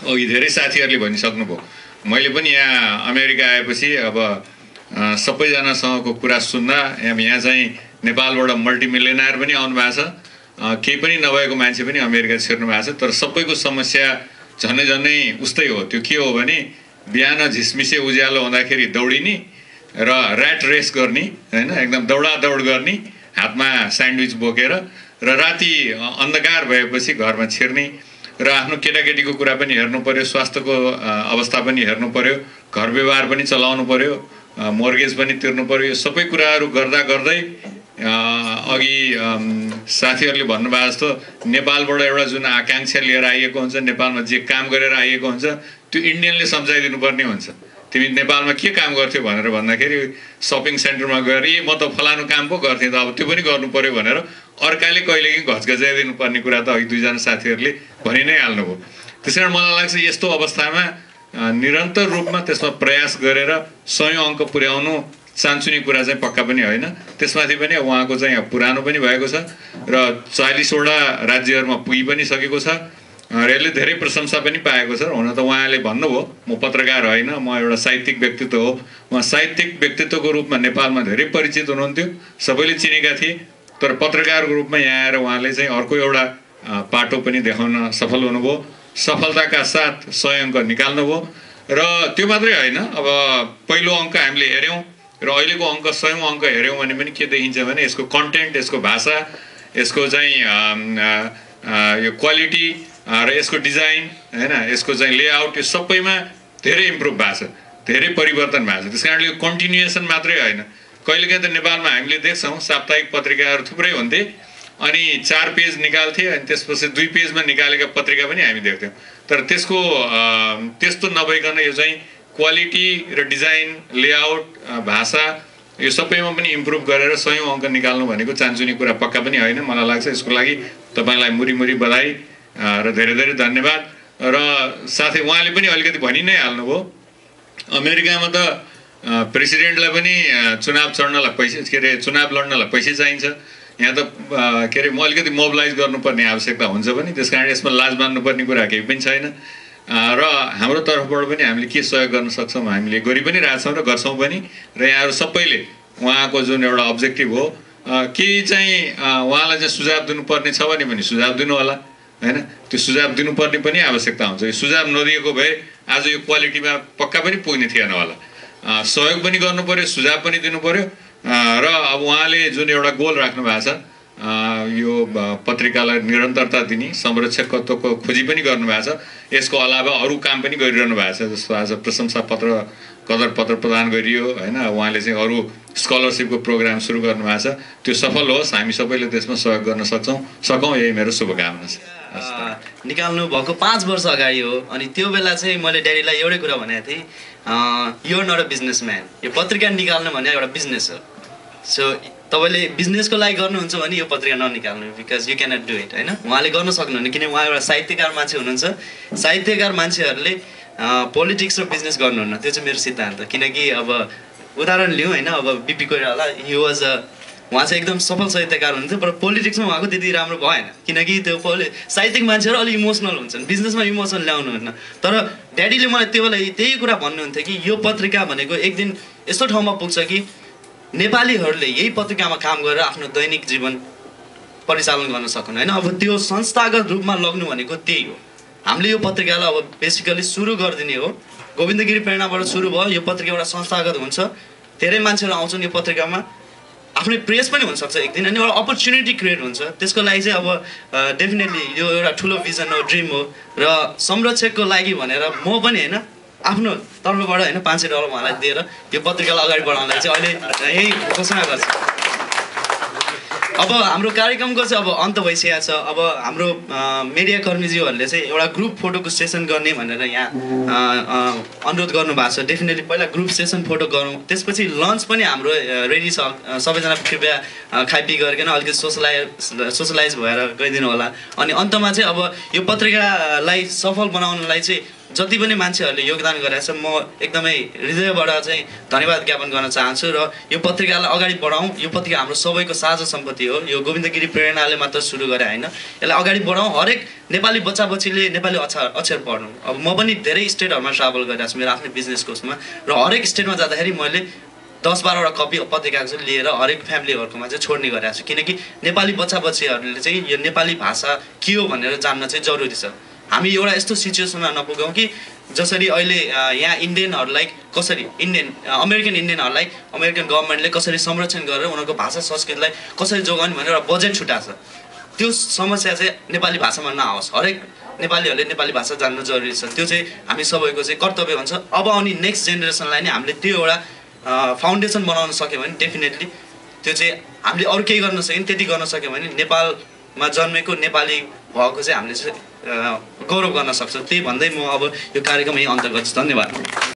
अघि धेरै साथीहरूले भनिसक्नुभयो, मैले पनि यहाँ अमेरिका आएपछि अब सबैजनासँगको कुरा सुन्दा यहाँ चाहिँ नेपालबाट मल्टिमिलियनर पनि आउनु भएको छ, केही पनि नभएको मान्छे पनि अमेरिका छिर्नु भएको छ। तर सबैको समस्या झन्डै उस्तै हो। त्यो के हो भने बिहान झिसमिसे उज्यालो हुँदाखेरि दौडिने र ऱ्याट रेस गर्ने, होइन, एकदम दौडादौड गर्ने, हातमा स्यान्डविच बोकेर, र राति अन्धकार भएपछि घरमा छिर्ने र आफ्नो केटाकेटीको कुरा पनि हेर्नु पर्यो, स्वास्थ्यको अवस्था पनि हेर्नु पर्यो, घर व्यवहार पनि चलाउनु पर्यो, मोर्गेज पनि तिर्नु पर्यो। यो सबै कुराहरू गर्दा गर्दै अघि साथीहरूले भन्नुभएको जस्तो नेपालबाट एउटा जुन आकाङ्क्षा लिएर आइएको हुन्छ, नेपालमा जे काम गरेर आइएको हुन्छ, त्यो इन्डियनले सम्झाइदिनु पर्ने हुन्छ। तिमी नेपालमा के काम गर्थ्यौ भनेर भन्दाखेरि सपिङ सेन्टरमा गएर म त फलानु काम पो गर्थेँ त, अब त्यो पनि गर्नु पर्यो भनेर अर्काले कहिलेकाहीँ घचघचाइदिनु पर्ने कुरा त अघि दुईजना साथीहरूले भनि नै हाल्नुभयो। त्यस कारण मलाई लाग्छ यस्तो अवस्थामा निरन्तर रूपमा त्यसमा प्रयास गरेर 100औं अङ्क पुर्याउनु सानसुनी कुरा चाहिँ पक्का पनि होइन। त्यसमाथि पनि उहाँको चाहिँ पुरानो पनि भएको छ र 40वटा राज्यहरूमा पुगि पनि सकेको छ र यसले धेरै प्रशंसा पनि पाएको छ। हुन त उहाँले भन्नुभयो म पत्रकार होइन, म एउटा साहित्यिक व्यक्तित्व हो। उहाँ साहित्यिक व्यक्तित्वको रूपमा नेपालमा धेरै परिचित हुनुहुन्थ्यो, सबैले चिनेका थिए। तर पत्रकारको रूपमा यहाँ आएर उहाँले चाहिँ अर्को एउटा पाटो पनि देखाउन सफल हुनुभयो। सफलताका साथ 100 अङ्क निकाल्नुभयो र त्यो मात्रै होइन, अब पहिलो अङ्क हामीले हेऱ्यौँ र अहिलेको अङ्क 100औं अङ्क हेऱ्यौँ भने पनि के देखिन्छ भने यसको कन्टेन्ट, यसको भाषा, यसको चाहिँ यो क्वालिटी र यसको डिजाइन, होइन, यसको चाहिँ लेआउट, यो सबैमा धेरै इम्प्रुभ भएको छ, धेरै परिवर्तन भएको छ। त्यस कारणले यो कन्टिन्युएसन मात्रै होइन। कहिलेकाहीँ त नेपालमा हामीले देख्छौँ साप्ताहिक पत्रिकाहरू थुप्रै हुन्थे, अनि 4 पेज निकाल्थे, अनि त्यसपछि 2 पेजमा निकालेका पत्रिका पनि हामी देख्थ्यौँ। तर त्यस्तो नभइकन यो चाहिँ क्वालिटी र डिजाइन, लेआउट, भाषा यो सबैमा पनि इम्प्रुभ गरेर 100औं अङ्क निकाल्नु भनेको चान्चुने कुरा पक्का पनि होइन। मलाई लाग्छ यसको लागि तपाईँलाई मुरी बधाई र धेरै धेरै धन्यवाद। र साथै उहाँले पनि अलिकति भनि नै हाल्नुभयो, अमेरिकामा त प्रेसिडेन्टलाई पनि चुनाव चढ्नलाई पैसा चुनाव लड्नलाई पैसा चाहिन्छ। यहाँ त म अलिकति मोबिलाइज गर्नुपर्ने आवश्यकता हुन्छ पनि, त्यस कारण यसमा लाज मान्नुपर्ने कुरा केही पनि छैन। र हाम्रो तर्फबाट पनि हामीले के सहयोग गर्न सक्छौँ हामीले गरि पनि रहेछौँ र गर्छौँ पनि। र यहाँहरू सबैले उहाँको जुन एउटा अब्जेक्टिभ हो, केही चाहिँ उहाँलाई चाहिँ सुझाव दिनुपर्ने छ भने पनि सुझाव दिनु होला हैन। त्यो सुझाव दिनुपर्ने पनि आवश्यकता हुन्छ। यो सुझाव नदिएको भए आज यो क्वालिटीमा पक्का पनि पुग्ने थिएन होला। सहयोग पनि गर्नु पर्यो, सुझाव पनि दिनु पर्यो। र अब उहाँले जुन एउटा गोल राख्नु भएको छ, यो पत्रिकालाई निरन्तरता दिने, संरक्षकत्वको खोजी पनि गर्नुभएको छ। यसको अलावा अरू काम पनि गरिरहनु भएको छ, जस्तो आज प्रशंसा पत्र कदर पत्र प्रदान गरियो हैन। उहाँले चाहिँ अरू स्कलरसिपको प्रोग्राम सुरु गर्नुभएको छ। त्यो सफल होस्, हामी सबैले त्यसमा सहयोग गर्न सकौँ, यही मेरो शुभकामना छ। निकाल्नु भएको 5 वर्ष अगाडि हो। अनि त्यो बेला चाहिँ मैले ड्याडीलाई एउटै कुरा भनेको थिएँ, you are not a businessman. यो पत्रिका निकाल्नु भने एउटा बिजनेस हो। सो तपाईँले बिजनेसको लागि गर्नुहुन्छ भने यो पत्रिका ननिकाल्नु, because you cannot do it हैन। उहाँले गर्न सक्नुहुन्न, किनकि उहाँ एउटा साहित्यकार मान्छे हुनुहुन्छ। साहित्यकार मान्छेहरूले पोलिटिक्स र बिजनेस गर्नुहुन्न, त्यो चाहिँ मेरो सिद्धान्त। किनकि अब उदाहरण लिउँ हैन, अब बिपी कोइराला उहाँ चाहिँ एकदम सफल साहित्यकार हुनुहुन्थ्यो, तर पोलिटिक्समा उहाँको त्यति राम्रो भएन। किनकि त्यो साहित्यिक मान्छेहरू अलिक इमोसनल हुन्छन्, बिजनेसमा इमोसन ल्याउनुहुन्न। तर ड्याडीले मलाई त्यो बेला त्यही कुरा भन्नुहुन्थ्यो कि यो पत्रिका भनेको एक दिन यस्तो ठाउँमा पुग्छ कि नेपालीहरूले यही पत्रिकामा काम गरेर आफ्नो दैनिक जीवन परिचालन गर्न सकुन् हैन। अब त्यो संस्थागत रूपमा लग्नु भनेको त्यही हो। हामीले यो पत्रिकालाई अब बेसिकली सुरु गरिदिने हो। गोविन्दगिरी प्रेरणाबाट सुरु भयो। यो पत्रिका एउटा संस्थागत हुन्छ, धेरै मान्छेहरू आउँछन् यो पत्रिकामा, आफ्नै प्रेस पनि हुनसक्छ एक दिन, अनि एउटा अपर्च्युनिटी क्रिएट हुन्छ। त्यसको लागि चाहिँ अब डेफिनेटली यो एउटा ठुलो भिजन हो, ड्रिम हो। र संरक्षकको लागि भनेर म पनि हैन आफ्नो तर्फबाट हैन $500 उहाँलाई दिएर यो पत्रिकालाई अगाडि बढाउनलाई चाहिँ अहिले यही घोषणा गर्छु। अब हाम्रो कार्यक्रमको चाहिँ अब अन्त भइसकेको छ। अब हाम्रो मिडिया कर्मीज्यूहरूले चाहिँ एउटा ग्रुप फोटोको सेसन गर्ने भनेर यहाँ अनुरोध गर्नुभएको छ। डेफिनेटली पहिला ग्रुप सेसन फोटो गरौँ, त्यसपछि लन्च पनि हाम्रो रेडी छ। सबैजना कृपया खाइपी गरिकन अलिकति सोसलाइज भएर गइदिनु होला। अनि अन्तमा चाहिँ अब यो पत्रिकालाई सफल बनाउनलाई चाहिँ जति पनि मान्छेहरूले योगदान गरेको छ, म एकदमै हृदयबाट चाहिँ धन्यवाद ज्ञापन गर्न चाहन्छु। र यो पत्रिकालाई अगाडि बढाउँ। यो पत्रिका हाम्रो सबैको साझा सम्पत्ति हो। यो गोविन्दगिरी प्रेरणाले मात्र सुरु गरे होइन, यसलाई अगाडि बढाउँ। हरेक नेपाली बच्चाबच्चीले नेपाली अक्षर पढ्नु। अब म पनि धेरै स्टेटहरूमा ट्राभल गरिरहेको छु मेरो आफ्नै बिजनेसको उसमा, र हरेक स्टेटमा जाँदाखेरि मैले 10-12वटा कपी पत्रिकाको चाहिँ लिएर हरेक फ्यामिलीहरूकोमा चाहिँ छोड्ने गरेको छु। किनकि नेपाली बच्चाबच्चीहरूले चाहिँ यो नेपाली भाषा के हो भनेर जान्न चाहिँ जरुरी छ। हामी एउटा यस्तो सिचुएसनमा नपुगौँ कि जसरी अहिले यहाँ इन्डियनहरूलाई कसरी अमेरिकन इन्डियनहरूलाई अमेरिकन गभर्मेन्टले कसरी संरक्षण गरेर उनीहरूको भाषा संस्कृतिलाई कसरी जोगाउने भनेर एउटा बजेट छुट्याएको छ। त्यो समस्या चाहिँ नेपाली भाषामा नआओस्। हरेक नेपालीहरूले नेपाली भाषा जान्नु जरुरी छ। त्यो चाहिँ हामी सबैको चाहिँ कर्तव्य हुन्छ। अब आउने नेक्स्ट जेनेरेसनलाई नै हामीले त्यो एउटा फाउन्डेसन बनाउन सक्यो भने डेफिनेटली त्यो चाहिँ हामीले अरू केही गर्न सक्यौँ त्यति गर्न सक्यौँ भने नेपालमा जन्मेको नेपाली भएको चाहिँ हामीले चाहिँ गौरव गर्न सक्छौँ। त्यही भन्दै म अब यो कार्यक्रम यही अन्त गर्छु। धन्यवाद।